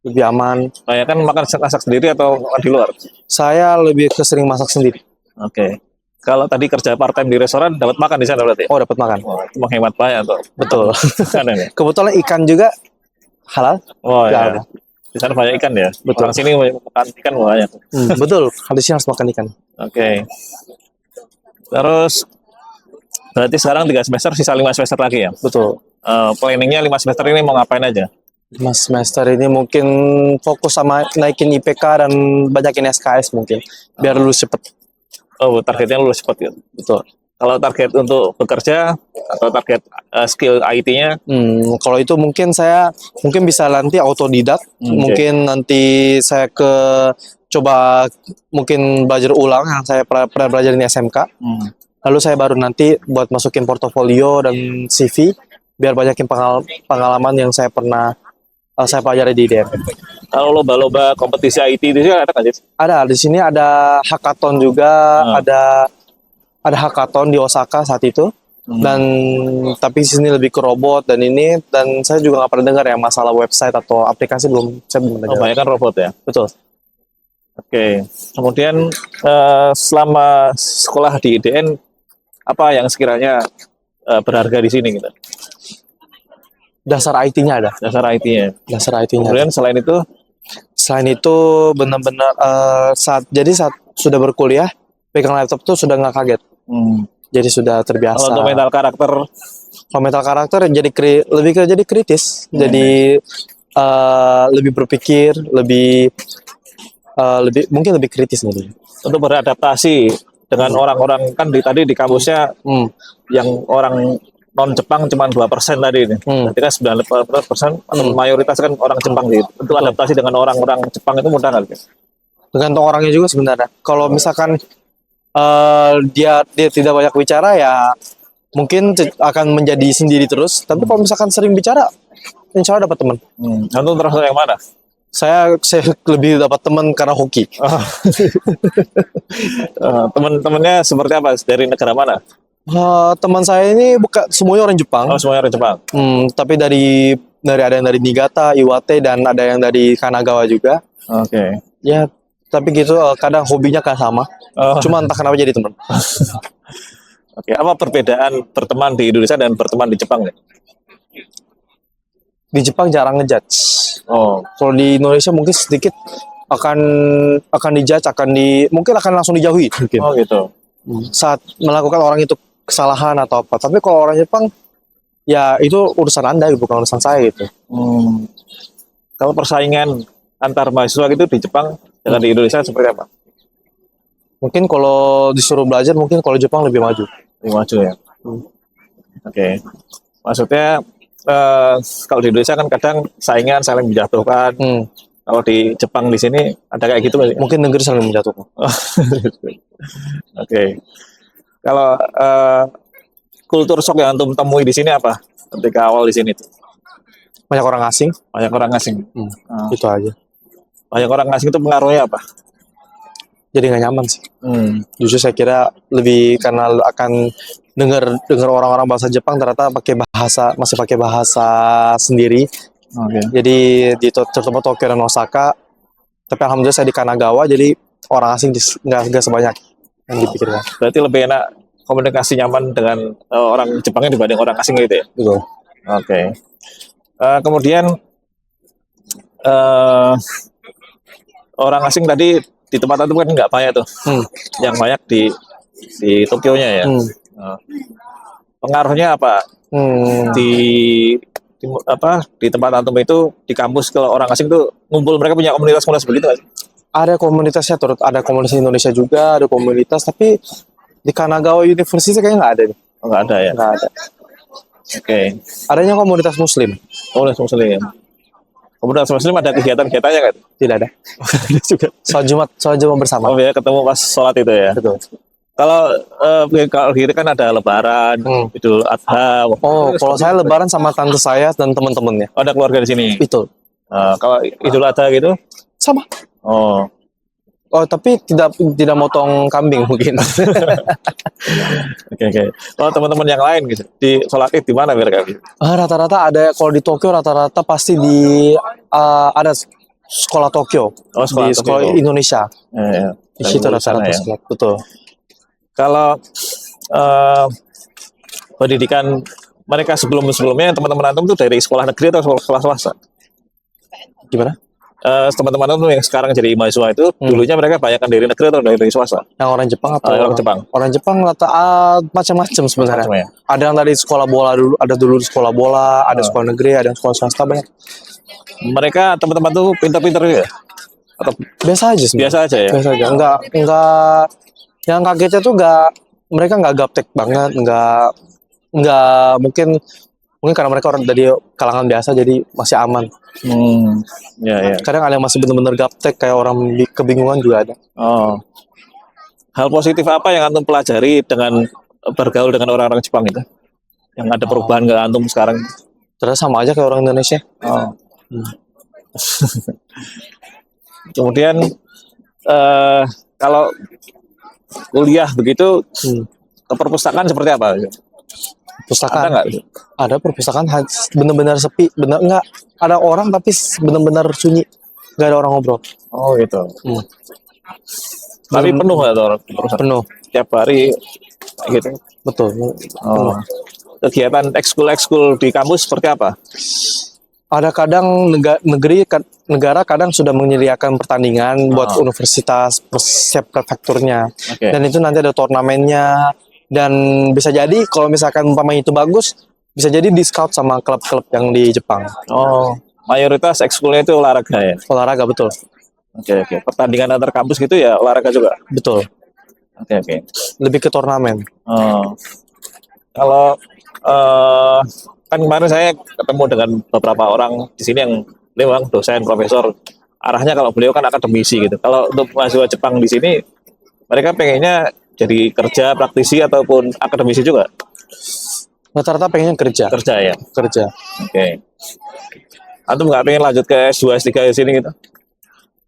lebih aman. Kayak kan masak sendiri atau di luar? Saya lebih sering masak sendiri. Oke. Kalau tadi kerja part time di restoran, dapat makan di sana berarti? Oh, dapat makan. Itu menghemat banyak tuh. Betul. Ya? Kebetulan ikan juga halal. Oh ya. Di sana banyak ikan ya. Betul. Orang sini makan ikan banyak. Betul. Habis ini harus makan ikan. Oke. Terus berarti sekarang 3 semester, sisa 5 semester lagi ya? Betul. Planningnya 5 semester ini mau ngapain aja? 5 semester ini mungkin fokus sama naikin IPK dan banyakin SKS mungkin, biar lulus cepet. Oh, targetnya lulus cepet gitu? Betul. Kalau target untuk bekerja atau target skill IT-nya? Kalau itu mungkin saya bisa nanti autodidak, mungkin nanti saya coba mungkin belajar ulang yang saya pernah belajar di SMK. Lalu saya baru nanti buat masukin portofolio dan CV, biar banyakin pengalaman yang saya pernah saya pelajari di IDM. Kalau lomba-lomba kompetisi IT itu ada nggak sih? Ada, di sini ada hackathon juga, ada hackathon di Osaka saat itu. Dan tapi di sini lebih ke robot dan saya juga nggak pernah dengar yang masalah website atau aplikasi saya belum dengar. Banyak kan robot ya? Betul. Oke. Kemudian selama sekolah di IDN, apa yang sekiranya berharga di sini gitu? Dasar IT-nya ada. Dasar IT-nya. Dasar IT-nya. Kemudian selain itu benar-benar saat sudah berkuliah pegang laptop tuh sudah nggak kaget. Jadi sudah terbiasa. Kalau untuk mental karakter? Kalau mental karakter lebih ke jadi kritis. Jadi lebih berpikir, lebih mungkin lebih kritis nih. Untuk beradaptasi dengan orang-orang kan tadi di kampusnya yang orang non Jepang cuma 2% tadi ini. Berarti kan 90% atau mayoritas kan orang Jepang gitu. Untuk adaptasi dengan orang-orang Jepang itu mudah nggak? Tergantung orangnya juga sebenarnya. Kalau misalkan dia tidak banyak bicara, ya mungkin akan menjadi sendiri terus. Tapi kalau misalkan sering bicara, insya Allah dapat teman. Antum terasa yang mana? Saya lebih dapat teman karena hoki. Teman-temannya seperti apa? Dari negara mana? Teman saya ini bukan semuanya orang Jepang. Oh, semuanya orang Jepang. Tapi dari ada yang dari Niigata, Iwate, dan ada yang dari Kanagawa juga. Oke. Ya, tapi gitu kadang hobinya kan sama. Cuma entah kenapa jadi teman. Oke, apa perbedaan berteman di Indonesia dan berteman di Jepang nih? Di Jepang jarang ngejudge. Kalau di Indonesia mungkin sedikit akan dijudge, mungkin akan langsung dijauhi mungkin. Oh gitu. Saat melakukan orang itu kesalahan atau apa. Tapi kalau orang Jepang, ya itu urusan Anda, bukan urusan saya gitu. Kalau persaingan antar mahasiswa gitu di Jepang dengan di Indonesia seperti apa? Mungkin kalau disuruh belajar, mungkin kalau Jepang lebih maju. Lebih maju ya. Oke. Maksudnya kalau di Indonesia kan kadang saingan saling menjatuhkan. Kalau di Jepang di sini ada kayak gitu nggak? Mungkin negeri saling menjatuhkan. Oke. Kalau kultur shock yang antum temui di sini apa? Ketika awal di sini tuh? banyak orang asing. Banyak orang asing. Itu aja. Banyak orang asing itu pengaruhnya apa? Jadi nggak nyaman sih. Justru saya kira lebih karena akan dengar orang-orang bahasa Jepang ternyata masih pakai bahasa sendiri. Jadi di terutama Tokyo dan Osaka. Tapi alhamdulillah saya di Kanagawa, jadi orang asing nggak sebanyak yang dipikirkan. Berarti lebih enak komunikasi nyaman dengan orang Jepangnya dibanding orang asing gitu ya? Betul. Oke. Kemudian orang asing tadi di tempat itu kan nggak banyak tuh, yang banyak di Tokyo-nya ya. Pengaruhnya apa di tempat antum itu, di kampus, kalau orang asing tuh ngumpul, mereka punya komunitas begitu nggak sih? Ada komunitasnya, ada komunitas Indonesia juga, ada komunitas, tapi di Kanagawa University kayaknya nggak ada nih. Nggak ada ya? Nggak ada. Oke. Adanya komunitas Muslim. Komunitas Muslim. Komunitas Muslim ada kegiatan-kegiatannya kan? Tidak ada. Juga. Sholat Jumat bersama. Oh ya, ketemu pas sholat itu ya? Betul. Kalau gitu kan ada Lebaran, Idul Adha. Oh, kalau saya Lebaran sama tante saya dan teman-temannya. Ada keluarga di sini. Betul. Kalau Idul Adha gitu? Sama. Oh, tapi tidak motong kambing mungkin. oke. Kalau teman-teman yang lain gitu, di sholat Id di mana mereka? Rata-rata ada, kalau di Tokyo rata-rata pasti ada sekolah Tokyo. Oh, di sekolah Indonesia. Ya. Di situ rata-rata ya. sekolah. Betul. Kalau pendidikan mereka sebelumnya, teman-teman antum tuh dari sekolah negeri atau sekolah swasta? Gimana? Teman-teman antum yang sekarang jadi mahasiswa itu dulunya mereka banyak kan dari negeri atau dari swasta? Yang orang Jepang atau orang Jepang? Orang Jepang macam-macam sebenarnya. Macam ya? Ada yang dari sekolah bola dulu, ada dulu di sekolah bola, ada sekolah negeri, ada yang sekolah swasta, banyak. Mereka teman-teman tuh pintar-pintar ya? Atau biasa aja sebenarnya. Biasa aja ya? Biasa aja. Enggak yang kagetnya tuh mereka nggak gaptek banget, nggak mungkin karena mereka orang dari kalangan biasa jadi masih aman. Ya. Kadang ada yang masih benar-benar gaptek kayak orang kebingungan juga ada. Oh. Hal positif apa yang antum pelajari dengan bergaul dengan orang-orang Jepang itu? Yang ada perubahan ke antum sekarang? Terus sama aja kayak orang Indonesia. Kemudian kalau kuliah begitu, perpustakaan seperti apa? Perpustakaan ada perpustakaan benar-benar sepi, nggak ada orang tapi benar-benar sunyi, nggak ada orang ngobrol. Oh gitu. Tapi penuh nggak tuh perpustakaan? Penuh tiap hari gitu. Betul. Kegiatan ekskul di kampus seperti apa? Ada kadang negara kadang sudah menyediakan pertandingan buat universitas, setiap prefekturnya. Dan itu nanti ada turnamennya, dan bisa jadi kalau misalkan umpamanya itu bagus, bisa jadi di scout sama klub-klub yang di Jepang. Oh, mayoritas ekskulnya itu olahraga ya? Olahraga, betul. Oke. Pertandingan antar kampus gitu ya olahraga juga? Betul. Oke. Lebih ke turnamen. Kalau kan kemarin saya ketemu dengan beberapa orang di sini yang memang dosen, profesor. Arahnya kalau beliau kan akademisi gitu. Kalau untuk mahasiswa Jepang di sini, mereka pengennya jadi kerja, praktisi ataupun akademisi juga? Rata-rata pengennya kerja. Kerja ya? Kerja. Oke. Antum nggak pengen lanjut ke S2, S3 di sini gitu?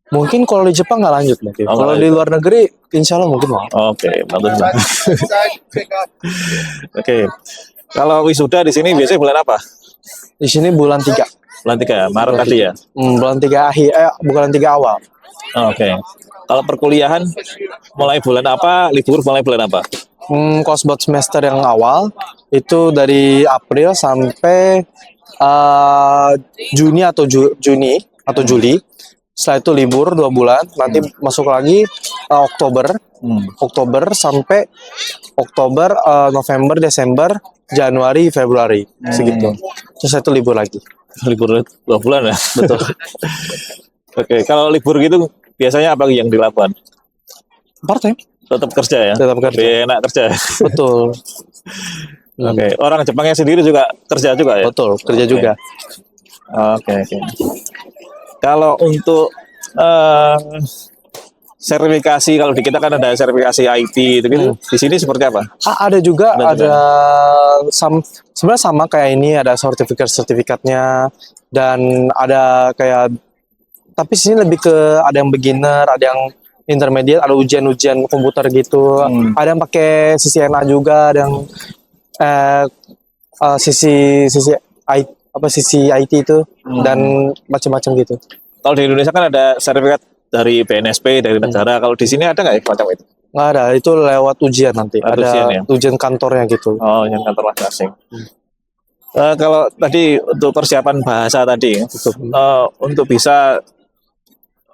Mungkin kalau di Jepang nggak lanjut mungkin. Kalau di luar negeri, insya Allah mungkin mau. Oke, bagus lah. Oke. Kalau wisuda di sini biasanya bulan apa? Di sini bulan 3. Bulan 3, Maret tadi ya? Bulan 3 akhir, bulan 3 awal. Oke. Kalau perkuliahan mulai bulan apa? Libur mulai bulan apa? Kalau buat semester yang awal itu dari April sampai Juni atau Juli. Setelah itu libur 2 bulan, nanti masuk lagi Oktober sampai November, Desember, Januari, Februari, segitu. Terus itu libur lagi. Libur 2 bulan ya? Betul. Oke, kalau libur gitu biasanya apa yang dilakukan? Part-time. Tetap kerja ya? Tetap kerja. Lebih enak kerja. Betul. Oke, orang Jepangnya sendiri juga kerja juga ya? Betul, kerja juga. Oke. Kalau untuk sertifikasi, kalau di kita kan ada sertifikasi IT itu gitu. Di sini seperti apa? Ada juga, Ada juga. sebenarnya sama kayak ini, ada sertifikatnya dan ada kayak, tapi sini lebih ke ada yang beginner, ada yang intermediate, ada ujian-ujian komputer gitu. Ada yang pakai CCNA juga, ada yang sisi IT itu dan macam-macam gitu. Kalau di Indonesia kan ada sertifikat dari BNSP, dari negara. Kalau di sini ada nggak ya macam itu? Nggak ada, itu lewat ujian nanti. Lewat Ada ujian ya? ujian kantornya gitu. Oh, yang kantor masing-masing. Kalau tadi untuk persiapan bahasa tadi, untuk bisa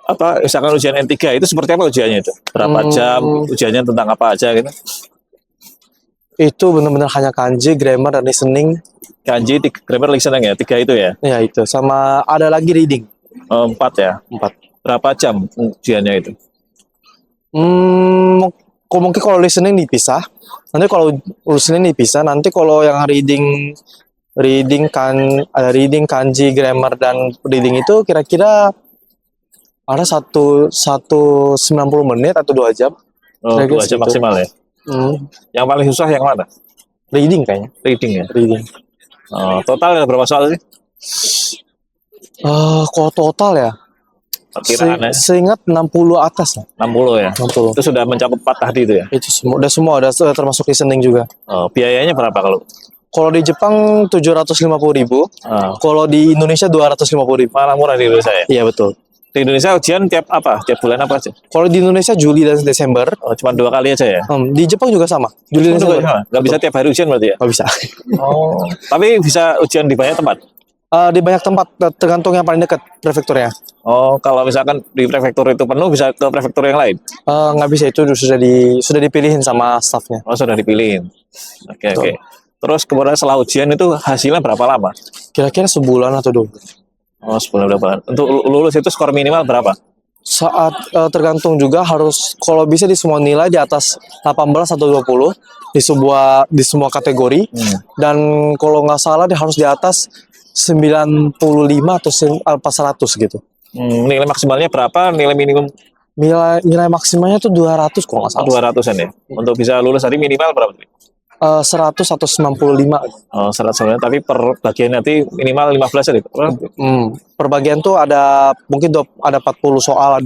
apa, misalkan ujian N3 itu seperti apa ujiannya itu? Berapa jam? Ujiannya tentang apa aja gitu? Itu benar-benar hanya kanji, grammar, dan listening. Kanji, grammar, listening ya? 3 itu ya? Ya itu, sama ada lagi reading. 4 ya? 4. Berapa jam ujiannya itu? Mungkin kalau listening dipisah. Nanti kalau yang reading kanji, grammar, dan reading itu kira-kira ada 90 menit atau 2 jam. 2 jam maksimal ya? Yang paling susah yang mana? Reading kayaknya. Reading ya? Reading. Total ada berapa soal sih? Kalau total ya, Perkiraannya seingat 60 atas lah. 60 ya? 60. Itu sudah mencakup 4 tadi itu ya? Itu semua udah termasuk listening juga. Biayanya berapa kalau? Kalau di Jepang 750.000, kalau di Indonesia 250.000. Malah murah di Indonesia ya? Iya betul. Di Indonesia ujian tiap bulan apa aja? Kalau di Indonesia Juli dan Desember. Cuma 2 kali aja ya? Di Jepang juga sama. Juli dan Desember. Nggak bisa tiap hari ujian berarti ya? Nggak bisa. Tapi bisa ujian di banyak tempat? Di banyak tempat, tergantung yang paling dekat prefekturnya. Kalau misalkan di prefektur itu penuh, bisa ke prefektur yang lain? Nggak bisa, itu sudah dipilihin sama staffnya. Sudah dipilihin. Oke. Terus kemudian setelah ujian itu hasilnya berapa lama? Kira-kira sebulan atau 2 bulan. Sebulan berapa? Untuk lulus itu skor minimal berapa? Tergantung juga, harus kalau bisa di semua nilai di atas 18 atau 20 di semua kategori. Dan kalau nggak salah dia harus di atas 95 atau 100 gitu. Nilai maksimalnya berapa? Nilai minimum? Nilai maksimalnya tuh 200 kalau nggak salah. 200-an ya? Untuk bisa lulus tadi minimal berapa? 100 atau 95. 100, tapi per bagian nanti minimal 15 ya? Per bagian tuh ada mungkin ada 40 soal,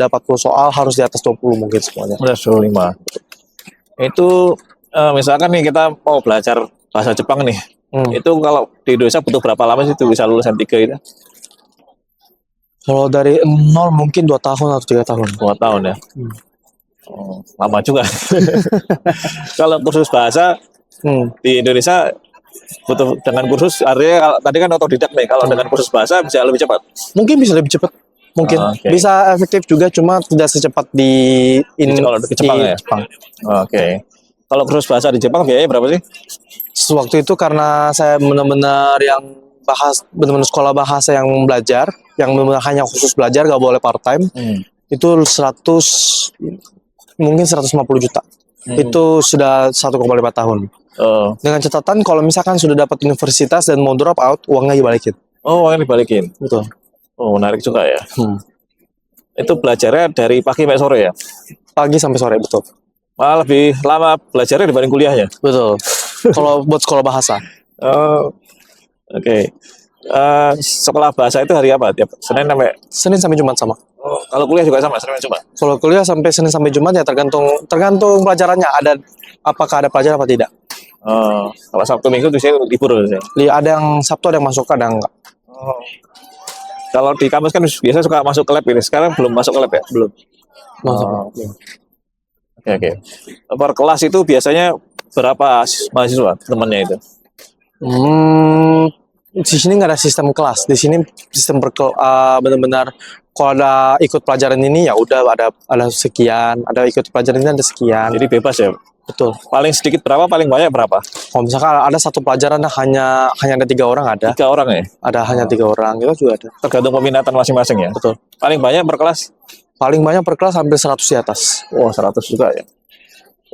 harus di atas 20 mungkin semuanya. Udah 25. Itu misalkan nih kita mau belajar bahasa Jepang nih. Itu kalau di Indonesia butuh berapa lama sih itu bisa lulus N3 itu? Kalau dari 0 mungkin 2 tahun atau 3 tahun. 2 tahun ya? Lama juga. Kalau kursus bahasa di Indonesia butuh dengan kursus, artinya tadi kan otodidak nih, kalau dengan kursus bahasa bisa lebih cepat? Mungkin bisa lebih cepat. Mungkin bisa efektif juga, cuma tidak secepat kalau di Jepang ya? Oke. Kalau kursus bahasa di Jepang biayanya berapa sih? Waktu itu karena saya benar-benar benar-benar sekolah bahasa yang belajar, yang benar-benar hanya khusus belajar, gak boleh part time. Itu mungkin 150 juta. Itu sudah 1,5 tahun. Dengan catatan kalau misalkan sudah dapat universitas dan mau drop out, uangnya dibalikin. Uangnya dibalikin. Betul. Menarik juga ya. Itu belajarnya dari pagi sampai sore ya? Pagi sampai sore, betul. Malah lebih lama belajarnya dibanding kuliahnya? Betul. Kalau buat sekolah bahasa. Oke. Sekolah bahasa itu hari apa? Tiap Senin sampai Jumat sama. Kalau kuliah juga sama, Senin sampai Jumat? Kalau kuliah sampai Senin sampai Jumat ya tergantung pelajarannya. Apakah ada pelajaran apa tidak. Kalau Sabtu Minggu tuh saya libur ya? Ada yang Sabtu, ada yang masuk, ada yang enggak. Kalau di kampus kan biasa suka masuk ke lab ini. Sekarang belum masuk ke lab ya? Belum. Oke. Per kelas itu biasanya berapa mahasiswa temannya itu? Di sini nggak ada sistem kelas. Di sini sistem benar-benar kalau ada ikut pelajaran ini ya udah ada sekian, ada ikut pelajaran ini ada sekian. Jadi bebas ya? Betul. Paling sedikit berapa, paling banyak berapa? Kalau misalkan ada satu pelajaran hanya ada 3 orang ada. 3 orang ya? Ada hanya 3 orang, itu juga ada. Tergantung peminatan masing-masing ya? Betul. Paling banyak per kelas? Paling banyak per kelas hampir 100 di atas. 100 juga ya?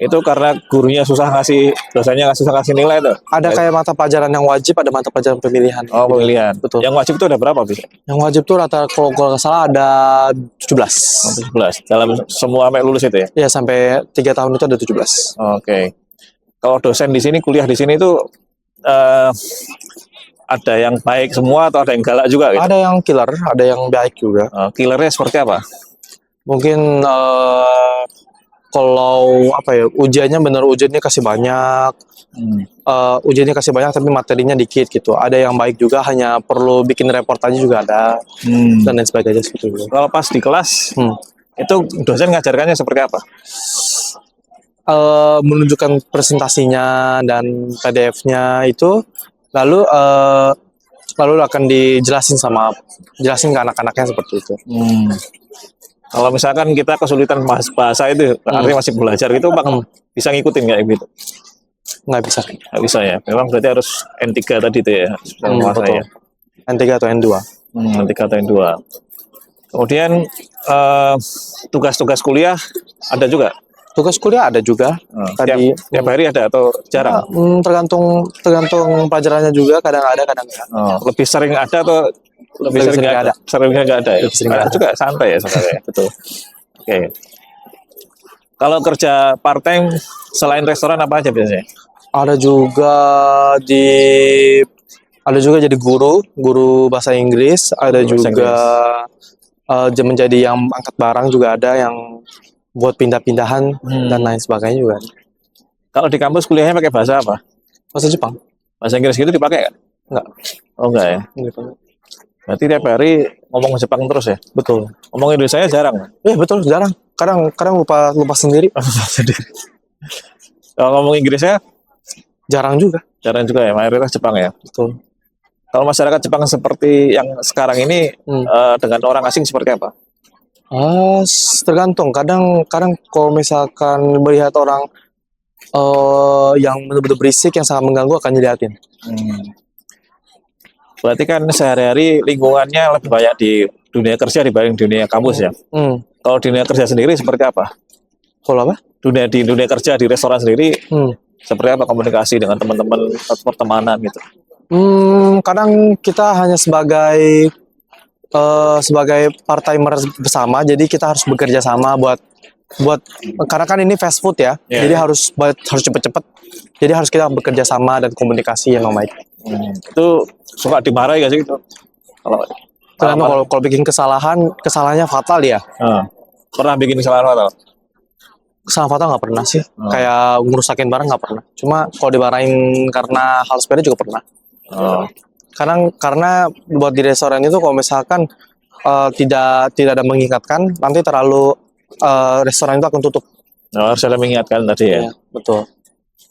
Itu karena gurunya dosennya susah ngasih nilai tuh. Ada kayak mata pelajaran yang wajib, ada mata pelajaran pemilihan. Oh, pemilihan. Betul. Yang wajib itu ada berapa bisa? Yang wajib tuh rata kalau nggak salah ada 17. 17. Dalam semua sampai lulus itu ya? Ya sampai 3 tahun itu ada 17. Oke. Kalau dosen di sini, kuliah di sini itu ada yang baik semua atau ada yang galak juga gitu? Ada yang killer, ada yang baik juga. Killernya seperti apa? Mungkin kalau apa ya, ujiannya kasih banyak. Ujiannya kasih banyak tapi materinya dikit gitu. Ada yang baik juga, hanya perlu bikin report aja juga ada. Dan lain sebagainya seperti itu. Kalau pas di kelas, itu dosen ngajarkannya seperti apa? Menunjukkan presentasinya dan PDF-nya itu, lalu akan jelasin ke anak-anaknya seperti itu. Kalau misalkan kita kesulitan bahasa itu, artinya masih belajar gitu, bisa ngikutin nggak gitu? Nggak bisa. Nggak bisa ya. Memang berarti harus N3 tadi tuh ya. Betul. N3 atau N2. N3 atau N2. Kemudian tugas-tugas kuliah ada juga? Tugas kuliah ada juga. Tiap hari ada atau jarang? Tergantung pelajarannya juga, kadang ada, kadang enggak. Lebih sering ada atau lebih sering nggak ada? Seringnya nggak ada ya? Ada juga santai ya sebenarnya. Betul. Oke. Kalau kerja part time selain restoran apa aja biasanya? Ada juga jadi guru bahasa Inggris, ada Bahasa juga menjadi yang angkat barang juga ada, yang buat pindah-pindahan dan lain sebagainya juga. Kalau di kampus kuliahnya pakai bahasa apa? Bahasa Jepang. Bahasa Inggris gitu dipakai nggak? Enggak. Oh enggak ya? Berarti tiap hari ngomong Jepang terus ya? Betul. Ngomong Indonesia jarang? Iya betul, jarang. Kadang lupa sendiri. Kalau ngomong Inggrisnya? Jarang juga. Jarang juga ya, mayoritas Jepang ya? Betul. Kalau masyarakat Jepang seperti yang sekarang ini dengan orang asing seperti apa? Tergantung. Kadang kalau misalkan melihat orang yang benar-benar berisik, yang sangat mengganggu, akan dilihatin. Berarti kan sehari-hari lingkungannya lebih banyak di dunia kerja dibanding dunia kampus ya? Kalau dunia kerja sendiri seperti apa? Kalau apa? Di dunia kerja di restoran sendiri seperti apa komunikasi dengan teman-teman pertemanan gitu? Kadang kita hanya sebagai part timer bersama, jadi kita harus bekerja sama buat karena kan ini fast food ya, jadi harus cepet-cepet, jadi harus kita bekerja sama dan komunikasi yang baik. Itu suka dimarahi gak sih itu? Kalau bikin kesalahannya fatal ya. Pernah bikin kesalahan fatal? Kesalahan fatal nggak pernah sih, kayak ngerusakin barang nggak pernah. Cuma kalau dimarahin karena hal sepele juga pernah. Karena buat di restoran itu kalau misalkan tidak ada mengingatkan, nanti terlalu restoran itu akan tutup. Harus ada mengingatkan tadi ya. Betul.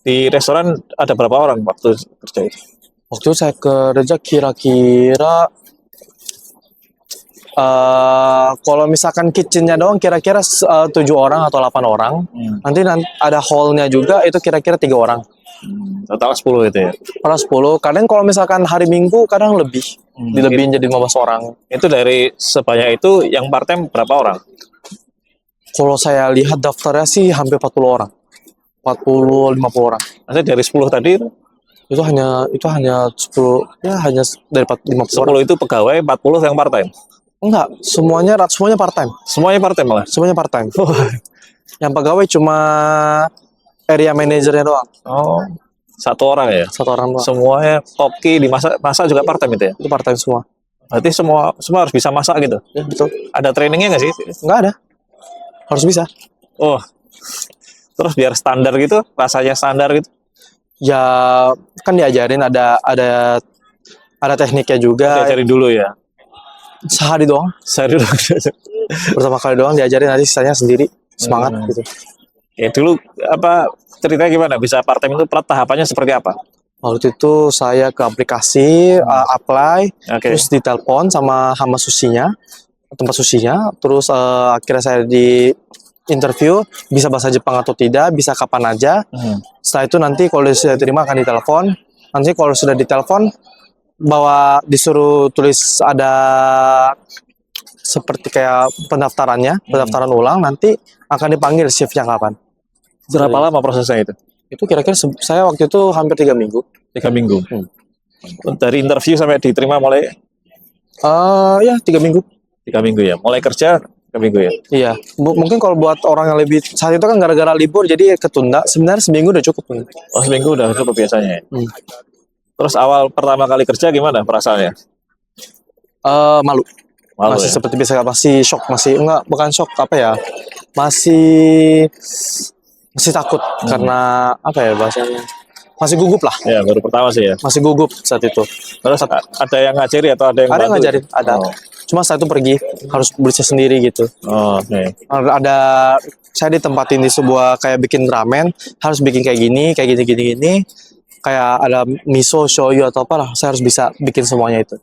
Di restoran ada berapa orang waktu kerja itu? Waktu itu saya kerja kira-kira kalau misalkan kitchennya doang kira-kira 7 orang atau 8 orang. Nanti ada hallnya juga, itu kira-kira 3 orang. Total 10 itu ya? Total 10. Kadang kalau misalkan hari Minggu kadang lebih. Dilebihin jadi 15 orang. Itu dari sebanyak itu yang part time berapa orang? Kalau saya lihat daftarnya sih hampir 40 orang. 40-50 orang. Maksudnya dari 10 tadi itu hanya 10, ya hanya dari 50 10 orang. itu pegawai, 40 yang part time? Enggak, semuanya part time. Semuanya part time malah? Semuanya part time. Yang pegawai cuma area manajernya doang. Oh, 1 orang ya? 1 orang doang. Semuanya koki, masak juga part time itu ya? Itu part time semua. Berarti semua harus bisa masak gitu? Ya, betul. Ada trainingnya nggak sih? Nggak ada. Harus bisa. Oh, terus biar standar gitu, rasanya standar gitu? Ya, kan diajarin ada tekniknya juga. Diajarin dulu ya? Sehari doang. Sehari doang? Pertama kali doang diajarin, nanti sisanya sendiri. Semangat gitu. Ya dulu ceritanya gimana? Bisa part time itu tahapannya seperti apa? Waktu itu saya ke aplikasi, apply, terus ditelepon sama susinya, tempat susinya, terus akhirnya saya di interview, bisa bahasa Jepang atau tidak, bisa kapan aja. Setelah itu nanti kalau sudah diterima akan ditelepon. Nanti kalau sudah ditelepon, disuruh tulis ada seperti kayak pendaftaran ulang, nanti akan dipanggil shiftnya kapan. Berapa lama prosesnya itu? Itu kira-kira saya waktu itu hampir 3 minggu. 3 minggu. Dari interview sampai diterima mulai Ya 3 minggu. 3 minggu ya. Mulai kerja 3 minggu ya. Iya, mungkin kalau buat orang yang lebih saat itu kan gara-gara libur jadi ketunda. Sebenarnya seminggu udah cukup. Oh, seminggu udah cukup biasanya. Terus awal pertama kali kerja gimana perasaannya? Malu. Malu Masih ya? seperti biasa, masih shock, enggak, bukan shock, apa ya? Masih takut karena apa ya bahasanya? Masih gugup lah. Ya, baru pertama sih ya. Masih gugup saat itu. Terus ada yang ngajari atau ada yang Ada yang bantu? ngajarin, ada. Oh. Cuma saya itu pergi harus berusaha sendiri gitu. Oh, oke. Ada saya ditempatin di sebuah kayak bikin ramen, harus bikin kayak gini, gini. Kayak ada miso, shoyu atau apa lah, saya harus bisa bikin semuanya itu.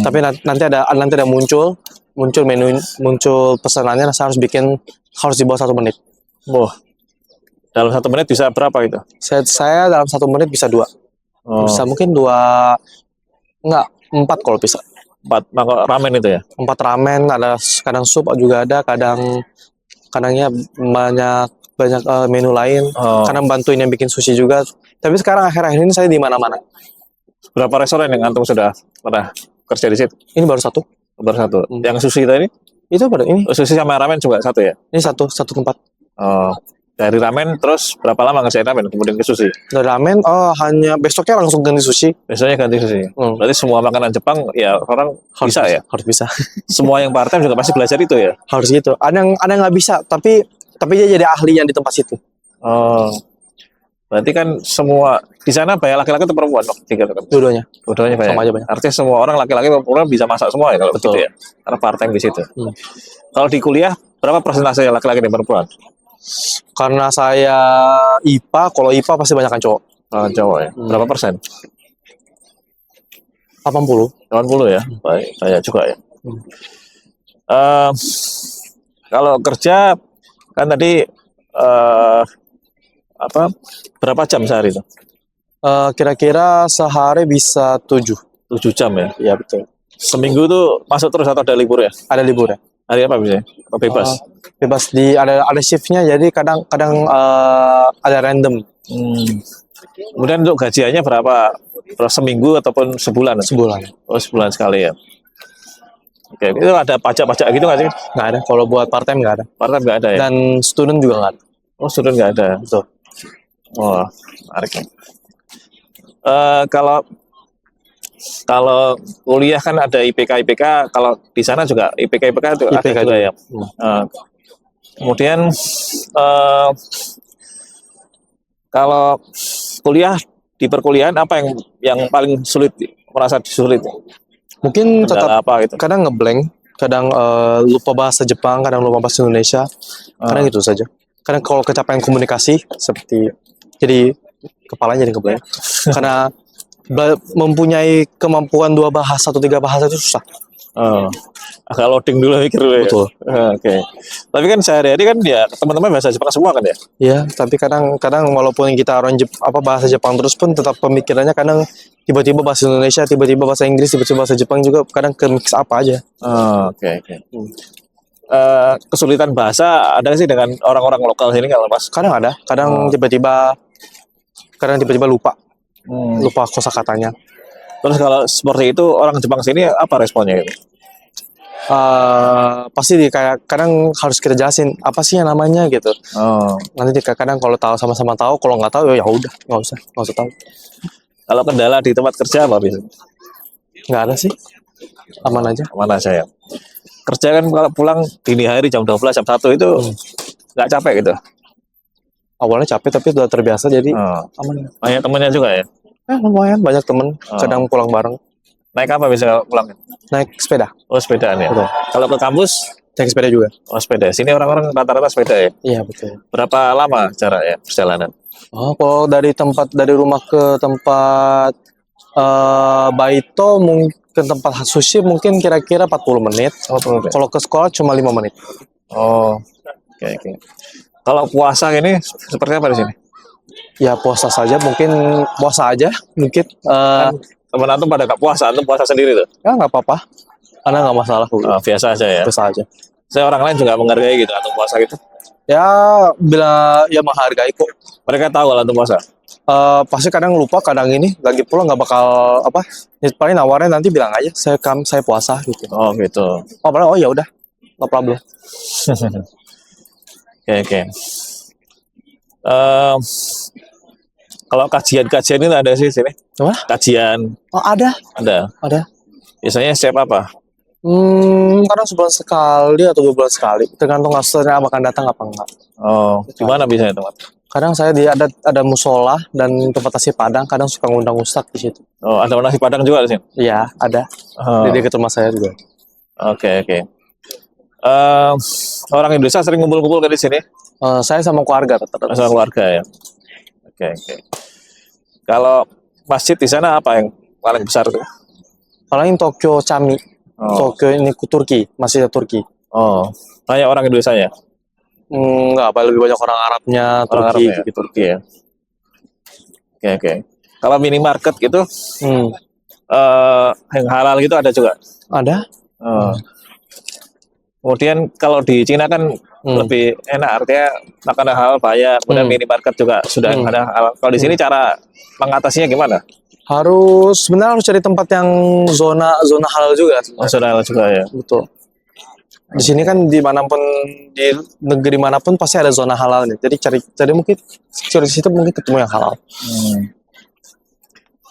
Tapi nanti ada muncul menu, muncul pesanannya, saya harus bikin, harus di bawah 1 menit. Wah, dalam 1 menit bisa berapa itu? Saya dalam 1 menit bisa 2. Oh, Bisa mungkin 4 kalau bisa. 4 mangkok ramen itu ya? 4 ramen, ada kadang sup juga ada, kadangnya banyak menu lain. Oh. Kadang bantuin yang bikin sushi juga. Tapi sekarang akhir-akhir ini saya di mana-mana. Berapa restoran yang antum sudah pernah kerja di situ? Ini baru 1. Baru 1. Yang sushi tadi? Itu pada ini. Oh, sushi sama ramen juga 1 ya? Ini satu tempat. Oh, dari ramen terus berapa lama ngerjain ramen kemudian ke sushi? Dari ramen, hanya besoknya langsung ganti sushi. Biasanya ganti sushi. Berarti semua makanan Jepang ya orang bisa ya? Harus bisa. Semua yang part time juga pasti belajar itu ya? Harus gitu. Ada yang nggak bisa, tapi dia jadi ahli yang di tempat situ. Oh, berarti kan semua di sana banyak laki-laki atau perempuan? Dua-duanya. Dua-duanya banyak. Sama aja banyak. Artinya semua orang laki-laki dan perempuan bisa masak semua ya kalau Betul. begitu ya? Karena part time di situ. Kalau di kuliah berapa persentase laki-laki dan perempuan? Karena saya IPA, kalau IPA pasti banyakan cowok. Cowok ya. Berapa persen? 80. 80 ya. Baik, banyak juga ya. Kalau kerja kan tadi berapa jam sehari itu? Kira-kira sehari bisa 7. 7 jam ya. Iya betul. Seminggu tuh masuk terus atau ada libur ya? Ada libur ya. Hari apa biasanya? Atau bebas? Bebas ada shiftnya, jadi kadang ada random. Kemudian untuk gajiannya berapa? Seminggu ataupun sebulan? Sebulan. Oh, sebulan sekali ya. Oke, itu ada pajak-pajak gitu nggak sih? Nggak ada. Kalau buat part time nggak ada. Part time nggak ada ya? Dan student juga nggak ada. Oh, student nggak ada. Betul. Oh, menarik ya. Kalau kuliah kan ada IPK, kalau di sana juga IPK itu ada juga ya. Kemudian kalau kuliah di perkuliahan apa yang paling sulit, merasa sulit? Mungkin tetap apa gitu? kadang ngeblank, kadang lupa bahasa Jepang, kadang lupa bahasa Indonesia, kadang gitu saja. Kadang kalau kecapean komunikasi seperti jadi kepalanya jadi ngeblank. Karena mempunyai kemampuan 2 bahasa atau 3 bahasa itu susah. Agak loading dulu mikir dulu ya. Betul. Oke. Tapi kan sehari-hari kan ya teman-teman bahasa Jepang semua kan ya? Iya, tapi kadang walaupun kita orang bahasa Jepang terus pun tetap pemikirannya kadang tiba-tiba bahasa Indonesia, tiba-tiba bahasa Inggris, tiba-tiba bahasa Jepang juga kadang ke mix apa aja. Oke. Kesulitan bahasa ada sih dengan orang-orang lokal sini kalau Mas? Kadang ada, kadang tiba-tiba lupa kosakatanya. Terus kalau seperti itu orang Jepang sini apa responnya itu? Pasti kayak kadang harus kita jelasin apa sih yang namanya gitu. Nanti kadang kalau tahu sama-sama tahu, kalau nggak tahu ya udah nggak usah tahu. Kalau kendala di tempat kerja apa biasanya? Nggak ada sih, aman aja. Aman aja ya. Kerja kan kalau pulang dini hari jam 12 jam 1 itu nggak capek gitu? Awalnya capek tapi udah terbiasa jadi aman. Banyak temennya juga ya? Lumayan banyak temen, kadang pulang bareng. Naik apa bisa pulang? Naik sepeda. Oh, sepedaan ya? Betul. Kalau ke kampus? Naik sepeda juga. Oh, sepeda. Sini orang-orang rata-rata sepeda ya? Iya betul. Berapa lama jaraknya perjalanan? Kalau dari rumah ke tempat Baito ke tempat sushi mungkin kira-kira 40 menit. Kalau ke sekolah cuma 5 menit. Oh, oke. Kalau puasa ini seperti apa di sini? Ya puasa aja mungkin. Teman antum pada nggak puasa, antum puasa sendiri tuh? Ya nggak apa-apa, karena nggak masalah. Biasa aja ya? Biasa aja. Saya orang lain juga menghargai gitu, antum puasa gitu? Ya bila ya menghargai kok. Mereka tahu kalau untuk puasa. Pasti kadang lupa, kadang ini lagi pula nggak bakal apa. Ya, paling nawarnya nanti bilang aja saya puasa gitu. Oh gitu. Oh, paling oh ya udah, no problem. Oke. Kalau kajian ini ada sih sini. Apa? Kajian Oh ada. ada. Biasanya siapa apa? Kadang sebulan sekali atau 2 bulan sekali, tergantung masternya akan datang apa enggak. Oh, gimana biasanya teman? Kadang saya ada musola dan tempat nasi padang, kadang suka ngundang ustadz di situ. Oh, ada nasi padang juga di sini. Iya, ada. Oh, Di dekat rumah saya juga. Oke. Orang Indonesia sering ngumpul-ngumpul di sini Saya sama keluarga tetap. sama keluarga ya. Oke. Kalau masjid di sana apa yang paling besar tuh? Paling Tokyo Chami. Oh, Tokyo ini Turki, masih Turki. oh, banyak orang Indonesia ya. Enggak, apa lebih banyak orang Arabnya, Orang Turki Arab ya, gitu. Turki ya. Oke. Kalau minimarket gitu, yang halal gitu ada juga. Ada? Oh. Kemudian kalau di Cina kan lebih enak, artinya makanan halal banyak, kemudian minimarket juga sudah ada halal. Kalau di sini cara mengatasinya gimana? Sebenarnya harus cari tempat yang zona halal juga. Oh, sudah halal juga ya. Betul. Di sini kan dimanapun di negeri manapun pasti ada zona halalnya. Jadi cari mungkin cari situ mungkin ketemu yang halal.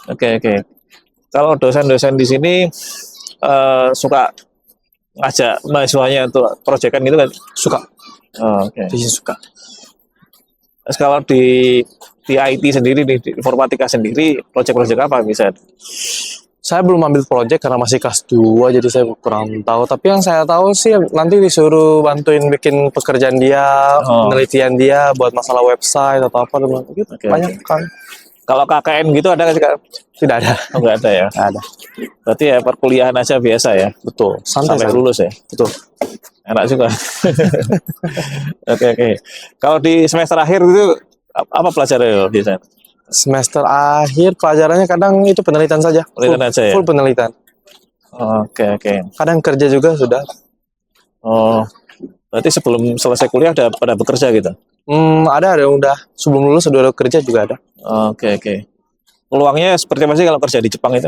Oke. Kalau dosen-dosen di sini suka ngajak mahasiswanya untuk proyekan gitu kan? Suka. Oh, oke. Di sini suka. Terus kalau di IT sendiri, di informatika sendiri, proyek-proyek apa bisa? Saya belum ambil proyek karena masih kelas 2, jadi saya kurang tahu. Tapi yang saya tahu sih nanti disuruh bantuin bikin pekerjaan dia, penelitian dia buat masalah website atau apa gitu. Oke. Banyak kan. Kalau KKN gitu ada nggak sih, Kak? Tidak ada. Oh, nggak ada ya? Nggak ada. Berarti ya perkuliahan aja biasa ya? Betul. Santai Sampai saja. lulus ya? Betul. Enak juga. Oke. Kalau di semester akhir itu apa pelajaran di sana? Semester akhir pelajarannya kadang itu penelitian saja. Penelitian aja ya? Full penelitian. Oke. Kadang kerja juga sudah. Oh, berarti sebelum selesai kuliah ada pada bekerja gitu? Ada yang udah sebelum lulus udah kerja juga ada. Oke. Peluangnya seperti apa sih kalau kerja di Jepang itu?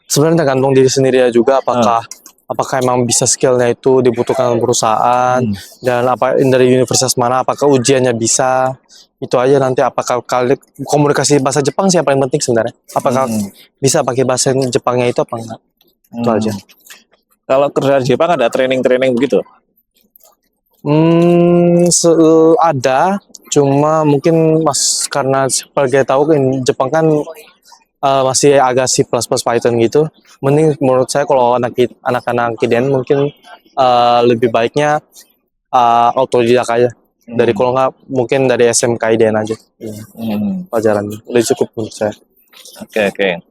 Sebenarnya tergantung diri sendiri juga apakah emang bisa skillnya itu dibutuhkan perusahaan dan apa dari universitas mana, apakah ujiannya bisa, itu aja nanti apakah kali komunikasi bahasa Jepang sih yang paling penting sebenarnya, apakah bisa pakai bahasa Jepangnya itu apa enggak, itu aja. Kalau kerja di Jepang ada training begitu? Ada, cuma mungkin karena sebagai tahu kan Jepang kan masih agak C++ Python gitu. Mending menurut saya kalau anak-anak kiden mungkin lebih baiknya autodidak aja. Dari kalau nggak mungkin dari SMK IDN aja. Pelajarannya udah cukup menurut saya. Oke.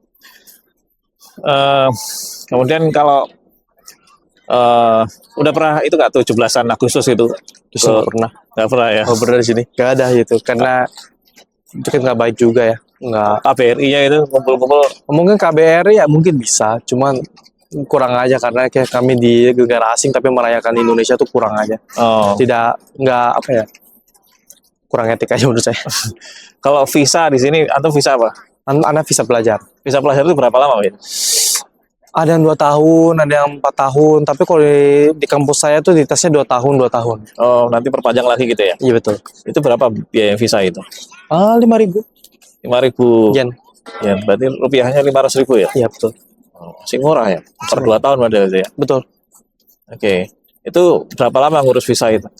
Kemudian kalau udah pernah itu nggak 17-an Agustus itu? Terus nggak pernah ya? Nggak pernah di sini. Nggak ada gitu, karena itu kan nggak baik juga ya. Nggak. KBRI-nya itu kumpul-kumpul. Mungkin KBRI ya mungkin bisa, cuman kurang aja karena kayak kami di negara asing tapi merayakan Indonesia tuh kurang aja. Nggak apa ya? Kurang etik aja menurut saya. Kalau visa di sini atau visa apa? Anak visa pelajar. Visa pelajar itu berapa lama, Win? Ada yang 2 tahun, ada yang 4 tahun. Tapi kalau di kampus saya tuh di tesnya 2 tahun. Oh, nanti perpanjang lagi gitu ya? Iya betul. Itu berapa biaya visa itu? 5.000. 5.000 yen. Ya, berarti rupiahnya 500.000 ya? Iya betul. Masih murah ya? Per 2 tahun berarti ya? Betul. Oke. Itu berapa lama ngurus visa itu?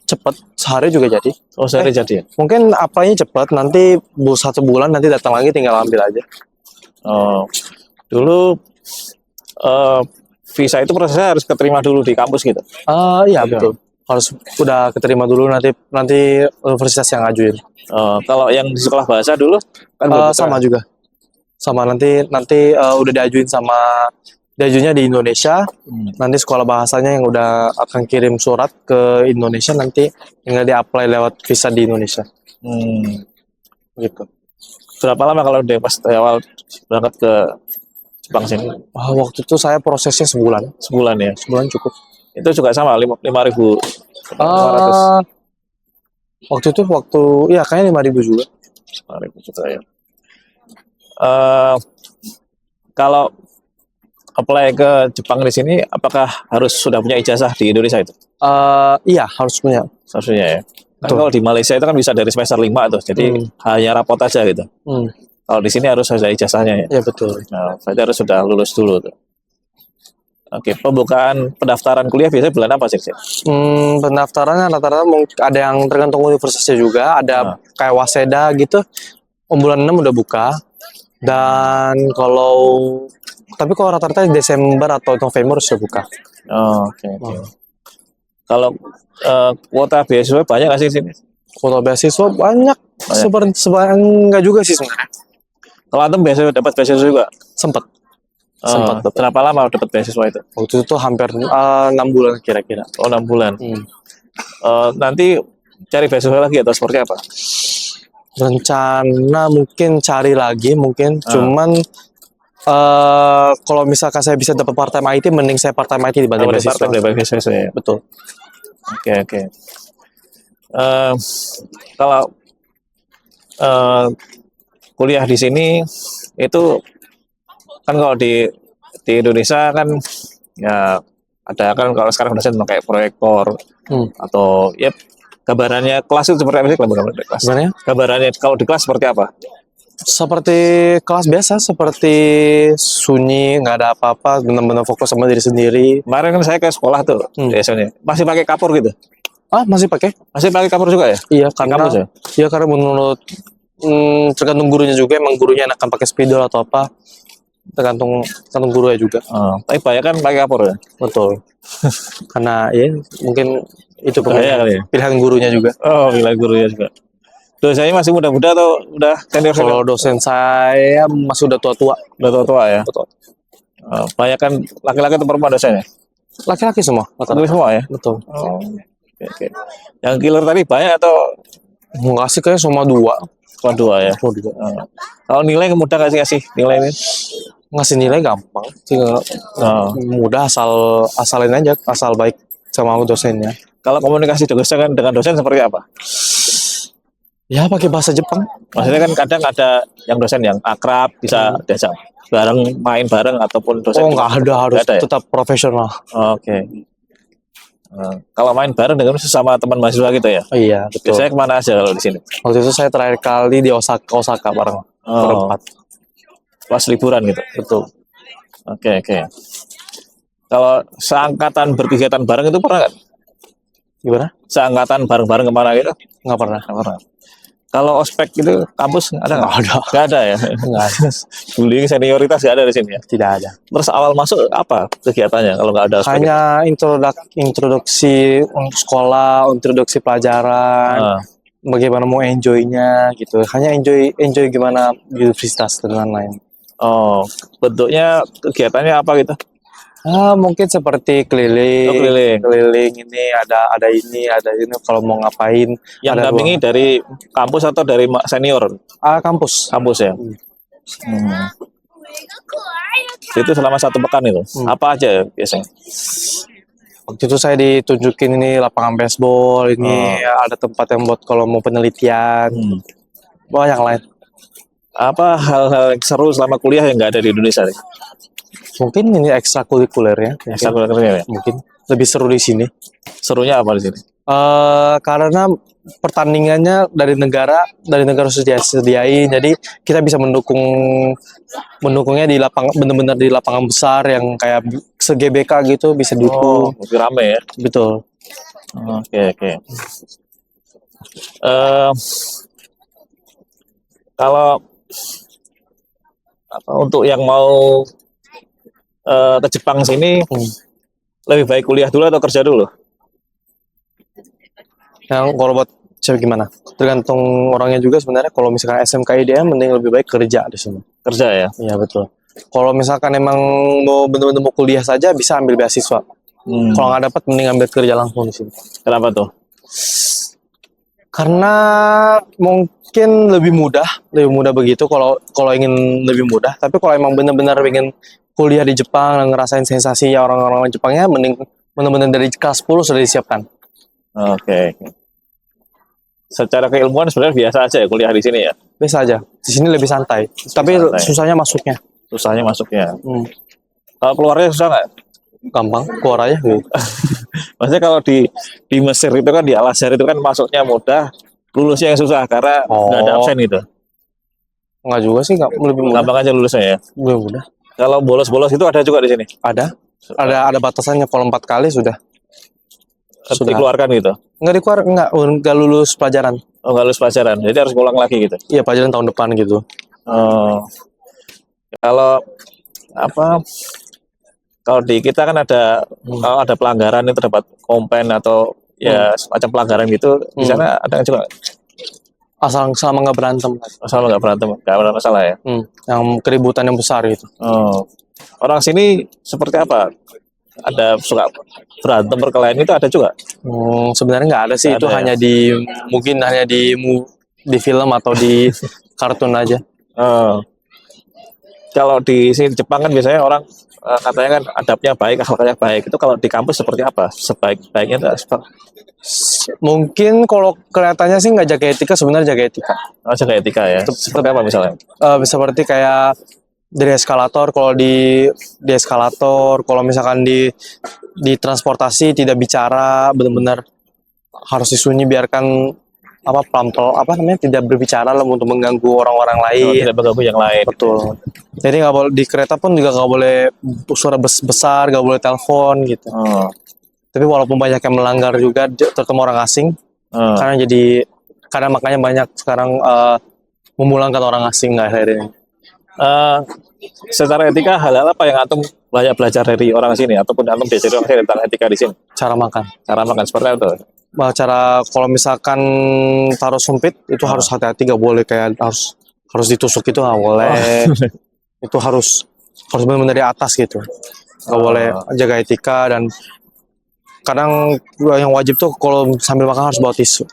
Cepet, sehari juga jadi. Oh, sehari jadi ya? Mungkin apply-nya cepet, nanti 1 bulan nanti datang lagi tinggal ambil aja. Oh, dulu visa itu prosesnya harus keterima dulu di kampus gitu? Iya betul. Harus udah keterima dulu nanti universitas yang ngajuin. Kalau yang di sekolah bahasa dulu kan sama juga. Sama nanti udah diajuinnya di Indonesia. Nanti sekolah bahasanya yang udah akan kirim surat ke Indonesia, nanti tinggal di-apply lewat visa di Indonesia. Gitu. Berapa lama kalau dia pas awal berangkat ke Jepang sini? Waktu itu saya prosesnya sebulan. Sebulan ya? Sebulan cukup. Itu juga sama 5.000 500. Waktu itu ya kayaknya 5.000 juga. 5.000 juga ya. Eh, Kalau apply ke Jepang di sini, apakah harus sudah punya ijazah di Indonesia itu? Iya harus punya. Seharusnya ya. Kan Betul. kalau di Malaysia itu kan bisa dari semester 5 tuh, jadi hanya rapot aja gitu. Kalau di sini harus ada ijazahnya ya. Iya betul. Nah, berarti harus sudah lulus dulu tuh. Oke, pembukaan pendaftaran kuliah biasanya bulan apa sih? Pendaftarannya rata-rata ada yang tergantung universitasnya juga, ada kayak Waseda gitu. Bulan 6 udah buka. Dan tapi kalau rata-rata Desember atau November sudah buka. Oke. Kalau kuota beasiswa banyak nggak sih di sini? Kuota beasiswa banyak. Sebenarnya enggak juga sih sebenarnya. Kalau antum beasiswa dapat beasiswa juga? Sempat. Berapa lama dapat beasiswa itu? Waktu itu hampir 6 bulan kira-kira. 6 bulan. Nanti cari beasiswa lagi atau seperti apa? Rencana mungkin cari lagi cuman kalau misalkan saya bisa dapat part time IT, mending saya part time IT dibanding beasiswa. Beasiswa ya. Betul. Oke. Kalau kuliah di sini itu kan kalau di Indonesia kan ya ada kan kalau sekarang dosen pakai proyektor atau ya gambarannya kelas itu seperti apa sih gambarannya kelas? Sebenarnya? Gambarannya kalau di kelas seperti apa? Seperti kelas biasa, seperti sunyi, nggak ada apa-apa, benar-benar fokus sama diri sendiri. Kemarin kan saya ke sekolah tuh, biasanya masih pakai kapur gitu. Masih pakai? Masih pakai kapur juga ya? Iya, karena kampus ya? Iya, karena menurut tergantung gurunya juga, emang gurunya enakan pakai spidol atau apa. Tergantung gurunya juga. Tapi banyak kan pakai kapur ya? Betul. Karena ya mungkin itu pilihan gurunya juga. Pilihan gurunya juga. Dosennya masih muda-muda atau udah senior? Kalau dosen saya masih udah tua-tua. Udah tua-tua ya? Betul. Banyak kan laki-laki atau perempuan dosennya? Laki-laki semua. Laki-laki semua ya? Betul. Oke. Yang killer tadi banyak atau? Enggak sih, kayaknya semua 2. Cuma 2 ya? Kalau nilai mudah nggak sih ngasih nilai ini? Ngasih nilai gampang. Mudah asalin aja, asal baik sama dosennya. Kalau komunikasi dengan dosen seperti apa? Ya pakai bahasa Jepang. Maksudnya kan kadang ada yang dosen yang akrab, bisa diajak bareng, main bareng ataupun dosen. Nggak ada, harus ya? tetap profesional. Oke. Kalau main bareng dengan sesama teman mahasiswa gitu ya? Iya, betul. Biasanya kemana aja kalau di sini? Waktu itu saya terakhir kali di Osaka bareng. Berempat. Pas liburan gitu? Betul. Oke. Kalau seangkatan berkegiatan bareng itu pernah nggak? Gimana? Seangkatan bareng-bareng kemana gitu? Nggak pernah. Kalau ospek itu kampus ada nggak? Nggak ada ya? Nggak ada. Bullying senioritas nggak ada di sini ya? Tidak ada. Terus awal masuk apa kegiatannya kalau nggak ada ospek? Hanya introduksi untuk sekolah, introduksi pelajaran, bagaimana mau enjoy-nya gitu. Hanya enjoy gimana di universitas dan lain-lain. Bentuknya kegiatannya apa gitu? Mungkin seperti keliling. Keliling ini ada ini kalau mau ngapain. Yang dampingi dari kampus atau dari senior? Kampus. Kampus ya. Itu selama 1 pekan itu. Apa aja biasanya? Waktu itu saya ditunjukin ini lapangan baseball, ini ada tempat yang buat kalau mau penelitian. Yang lain. Apa hal-hal seru selama kuliah yang nggak ada di Indonesia nih? Mungkin ini ekstrakurikulernya. Ekstrakurikulernya ya? Mungkin lebih seru di sini. Serunya apa di sini? Karena pertandingannya dari negara sudah disediain, jadi kita bisa mendukungnya di lapangan, benar-benar di lapangan besar yang kayak se-GBK gitu, bisa dukung. Lebih rame ya? Betul. Oke. Kalau untuk yang mau ke Jepang sini, lebih baik kuliah dulu atau kerja dulu? Yang kalau buat cewek gimana? Tergantung orangnya juga sebenarnya. Kalau misalkan SMK IDM, mending lebih baik kerja di sini. Kerja ya? Iya betul. Kalau misalkan emang mau benar-benar mau kuliah saja, bisa ambil beasiswa. Kalau nggak dapat, mending ambil kerja langsung di sini. Kenapa tuh? Karena mungkin lebih mudah begitu. Kalau ingin lebih mudah. Tapi kalau emang benar-benar ingin kuliah di Jepang dan ngerasain sensasi orang-orang Jepangnya, mending benar-benar dari kelas 10 sudah disiapkan. Oke. Secara keilmuan sebenarnya biasa aja ya kuliah di sini ya. Biasa aja. Di sini lebih santai. Tapi santai. susahnya masuknya. Susahnya masuknya. Hmm. Kalau keluarnya susah nggak? Gampang, keluar aja. Maksudnya kalau di Mesir itu kan, di Al Azhar itu kan masuknya mudah, lulusnya yang susah karena nggak ada absen gitu. Enggak juga sih, lebih mudah. Gampang aja lulusnya ya. Lebih mudah. Kalau bolos-bolos itu ada juga di sini. Ada batasannya, kalau 4 kali sudah. Dikeluarkan gitu. Enggak lulus pelajaran. Oh, nggak lulus pelajaran, jadi harus ngulang lagi gitu. Iya, pelajaran tahun depan gitu. Oh. Kalau apa? Kalau di kita kan ada kalau ada pelanggaran itu dapat komplain atau ya semacam pelanggaran gitu. Di sana ada juga. Asal selama nggak berantem. Asal nggak berantem, nggak ada masalah ya. Yang keributan yang besar gitu. Oh. Orang sini seperti apa? Ada suka berantem berkelahi itu ada juga? Sebenarnya nggak ada sih. Nggak Itu ada, hanya mungkin hanya di film atau di kartun aja. Oh. Kalau di sini di Jepang kan biasanya orang katanya kan adabnya baik, akhlaknya baik. Itu kalau di kampus seperti apa? Sebaik-baiknya Mungkin kalau kelihatannya sih nggak jaga etika, sebenarnya jaga etika. Oh, jaga etika ya. Seperti apa misalnya? Seperti kayak dari eskalator, kalau di eskalator, kalau misalkan di transportasi tidak bicara, benar-benar harus disunyi, biarkan tidak berbicara lah untuk mengganggu orang-orang lain. Tidak mengganggu yang lain. Betul. Jadi nggak boleh di kereta pun juga nggak boleh suara besar, nggak boleh telepon gitu. Tapi walaupun banyak yang melanggar juga, terutama orang asing, karena makanya banyak sekarang memulangkan orang asing akhirnya. Secara etika hal-hal apa yang antum banyak belajar dari orang sini ataupun antum diajari orang sini tentang etika di sini? Cara makan Seperti itu. Cara kalau misalkan taruh sumpit itu harus hati-hati, nggak boleh kayak harus ditusuk, itu nggak boleh. Itu harus benar-benar dari atas gitu, nggak boleh. Jaga etika. Dan kadang yang wajib tuh kalau sambil makan harus bawa tisu.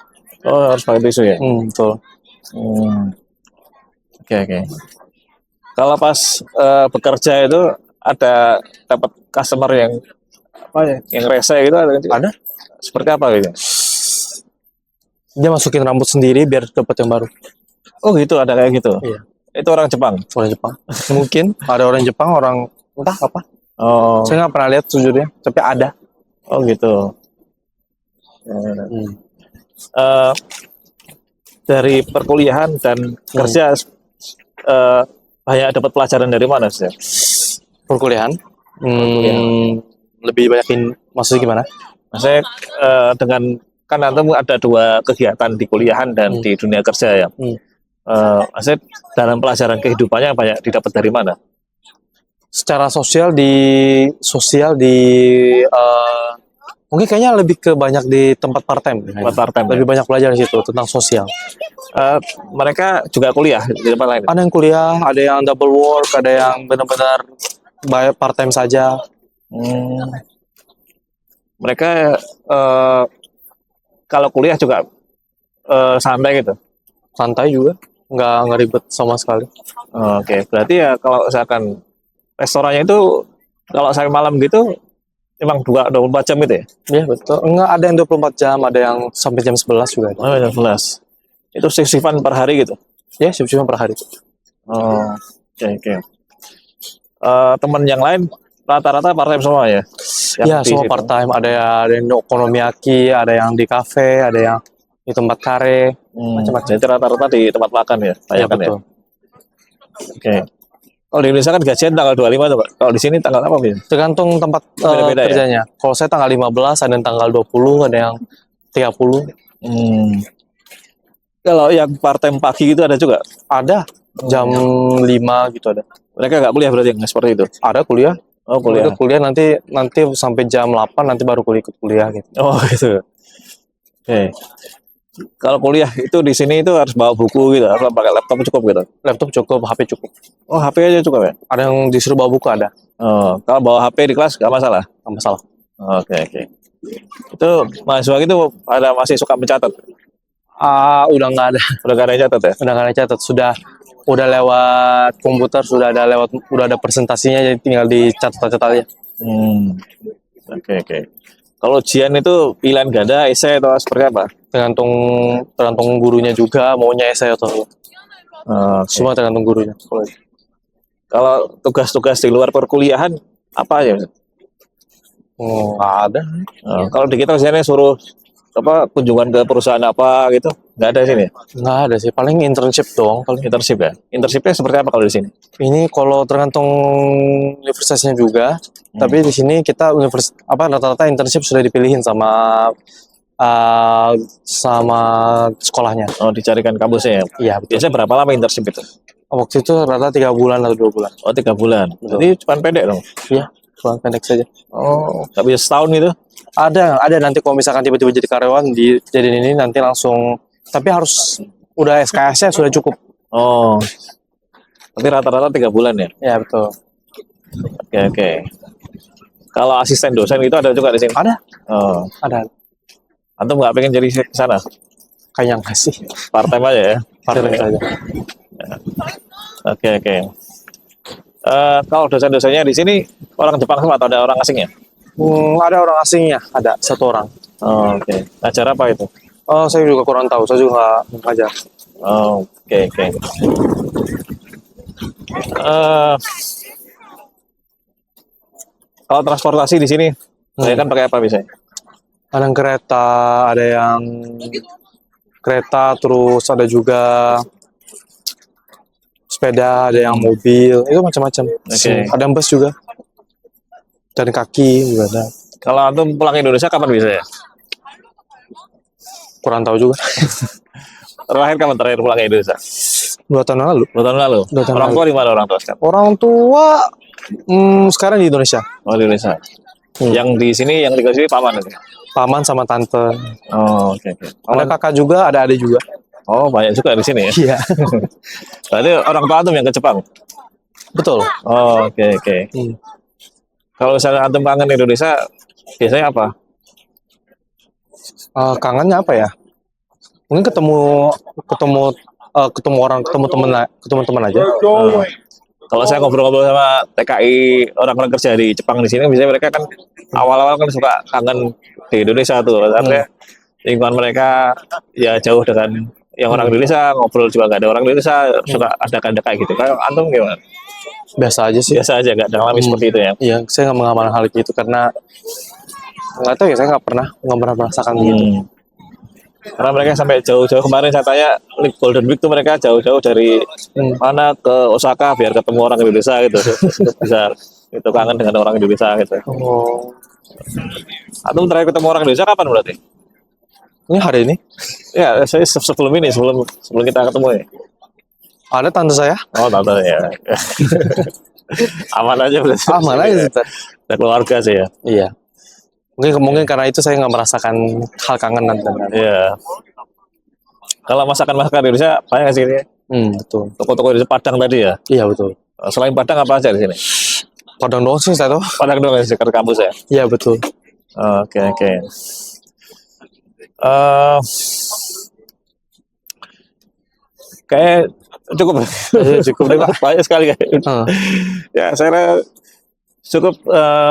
Oh, harus pakai tisu ya? Betul. Oke. Kalau pas bekerja itu ada dapat customer yang yang rese gitu ada? Seperti apa gitu? Dia masukin rambut sendiri biar dapat yang baru. Oh gitu, ada kayak gitu? Iya. Itu orang Jepang? Orang Jepang. Mungkin ada orang Jepang, orang entah apa. Oh. Saya nggak pernah lihat sejujurnya, tapi ada. Oh gitu. Dari perkuliahan dan kerja banyak dapat pelajaran dari mana sih? Perkuliahan? Lebih banyakin, maksudnya gimana? Maksudnya dengan kan antum ada 2 kegiatan di kuliahan dan di dunia kerja ya. Maksudnya dalam pelajaran kehidupannya banyak didapat dari mana? Secara sosial mungkin kayaknya lebih ke banyak di tempat part-time. Lebih banyak belajar di situ tentang sosial. Mereka juga kuliah di tempat lain? Ada yang kuliah, ada yang double work, ada yang benar-benar part-time saja. Mereka kalau kuliah juga santai gitu? Santai juga, nggak ribet sama sekali. Oke, berarti ya kalau misalkan restorannya itu kalau sampai malam gitu emang 24 jam gitu ya? Iya betul, enggak, ada yang 24 jam, ada yang sampai jam 11 juga. Jam 11. Itu shift-shiftan per hari gitu? Ya, shift-shiftan per hari. Oke. Teman yang lain rata-rata part-time semua ya? Iya, semua part-time. Ada yang okonomiyaki, ada yang di kafe, ada yang di tempat kare, macam-macam. Jadi rata-rata di tempat makan ya? Iya, betul. Oke. Kalau di Indonesia kan gajian tanggal 25 tuh Pak. Kalau di sini tanggal apa Pak? Tergantung tempat kerjanya. Ya? Kalau saya tanggal 15, ada yang tanggal 20, ada yang 30. Kalau yang part-time pagi gitu ada juga? Ada. Jam 5 gitu ada. Mereka nggak kuliah berarti seperti itu? Ada kuliah. Oh, kuliah. Kuliah nanti sampai jam 8 nanti baru ikut kuliah gitu. Oh, gitu. Oke. Kalau kuliah itu di sini itu harus bawa buku gitu, atau pakai laptop cukup gitu? Laptop cukup, HP cukup. Oh, HP aja cukup ya? Ada yang disuruh bawa buku, ada. Oh, kalau bawa HP di kelas nggak masalah? Nggak masalah. Oke. Itu mahasiswa gitu masih suka mencatat? Udah nggak ada. Udah nggak ada yang catat ya? Udah nggak ada yang catat, udah lewat komputer, udah ada presentasinya, jadi tinggal dicatat aja. Oke. Kalau ujian itu pilihan ganda, esai atau seperti apa? Tergantung gurunya juga maunya esai atau semua tergantung gurunya. Kalau tugas-tugas di luar perkuliahan apa aja? Nggak ada. Kalau di kita biasanya suruh apa kunjungan ke perusahaan apa gitu, nggak ada di sini. Nggak ada sih, paling internship doang. Paling Internship ya? Internshipnya seperti apa kalau di sini? ini kalau tergantung universitasnya juga, tapi di sini kita rata-rata internship sudah dipilihin sama sekolahnya. Oh, dicarikan kampusnya ya? Iya betul. Biasanya berapa lama internship itu? Waktu itu rata 3 bulan atau 2 bulan. Oh, 3 bulan. Betul. Jadi cuma pendek dong? Iya, bulan pendek saja. Oh, nggak bisa setahun gitu? Ada nanti kalau misalkan tiba-tiba jadi karyawan jadi ini nanti langsung, tapi harus udah SKS-nya sudah cukup. Oh, tapi rata-rata 3 bulan ya? Ya betul. Oke. Kalau asisten dosen itu ada juga di sini? Ada. Oh, Ada. antum nggak pengen jadi ke sana? Kayaknya nggak sih. Part-time aja ya? Part-time saja. Oke. Kalau dosen-dosennya di sini orang Jepang semua atau ada orang asingnya? Ada orang asingnya, ada 1 orang. Oh, oke. Acara apa itu? Oh, saya juga kurang tahu, saya juga nggak ngajar. Oh, oke. Kalau transportasi di sini, saya kan pakai apa biasanya? Ada yang kereta, terus ada juga sepeda, ada yang mobil, itu macam-macam. Oke. Ada yang bus juga, dan kaki juga ada. Kalau antum pulang ke Indonesia kapan biasanya? Kurang tahu juga. Terakhir pulang ke Indonesia? 2 tahun lalu. 2 tahun lalu. 2 tahun Orang lalu. tua di mana orang tua sekarang? Orang tua sekarang di Indonesia. Oh, di Indonesia. Yang di sini, yang tinggal di sini paman itu. Paman sama tante. Oh, oke. Ada kakak juga, ada adik juga. Oh, banyak juga di sini ya. Iya. Berarti orang tua antum yang ke Jepang. Betul. Oh, oke. Kalau misalnya antum kangen Indonesia, biasanya apa? Kangennya apa ya? Mungkin ketemu teman aja. Kalau saya ngobrol-ngobrol sama TKI orang-orang kerja di Jepang di sini, biasanya mereka kan awal-awal kan suka kangen di Indonesia tuh, karena lingkungan mereka ya jauh dengan yang orang Indonesia, ngobrol juga nggak ada orang Indonesia, suka ada kayak gitu. Kayak antum gimana? Biasa aja sih. Biasa aja, nggak ada alami seperti itu ya. Iya, saya nggak mengalami hal itu karena nggak tahu ya, saya nggak pernah merasakan gitu. Karena mereka sampai jauh-jauh, kemarin saya tanya Golden Week tuh mereka jauh-jauh dari mana ke Osaka biar ketemu orang Indonesia gitu. Bisa itu kangen dengan orang Indonesia gitu. Oh, Atau terakhir ketemu orang Indonesia kapan berarti? ini hari ini Ya, saya sebelum kita ketemu ya. ada tante saya. Oh, tante ya. Aman aja berarti. Aman aja sih. Ada keluarga sih ya. Iya. Mungkin karena itu saya nggak merasakan hal kangen nanti. Iya. Kalau masakan Indonesia banyak nggak sih ini? Betul. Toko-toko di Padang tadi ya. Iya betul. Selain Padang apa aja di sini? Padang doang sih saya tahu. Padang doang ya, dekat kampus ya. Iya betul. Oke. Kayak cukup. Cukup deh, Pak. Banyak sekali kayak. Ya, saya rasa cukup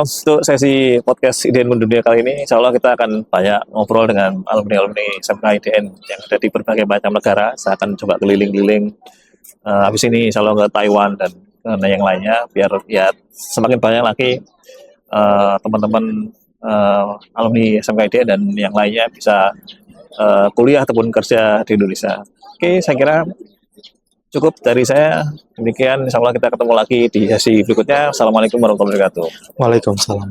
untuk sesi podcast IDN Mendunia kali ini. Insya Allah kita akan banyak ngobrol dengan alumni-alumni SMK IDN yang ada di berbagai macam negara. Saya akan coba keliling-keliling. Habis ini insya Allah ke Taiwan dan yang lainnya, biar ya semakin banyak lagi teman-teman alumni SMK IDN dan yang lainnya bisa kuliah ataupun kerja di Indonesia. Oke, saya kira cukup dari saya. Demikian, insya Allah kita ketemu lagi di sesi berikutnya. Assalamualaikum warahmatullahi wabarakatuh. Waalaikumsalam.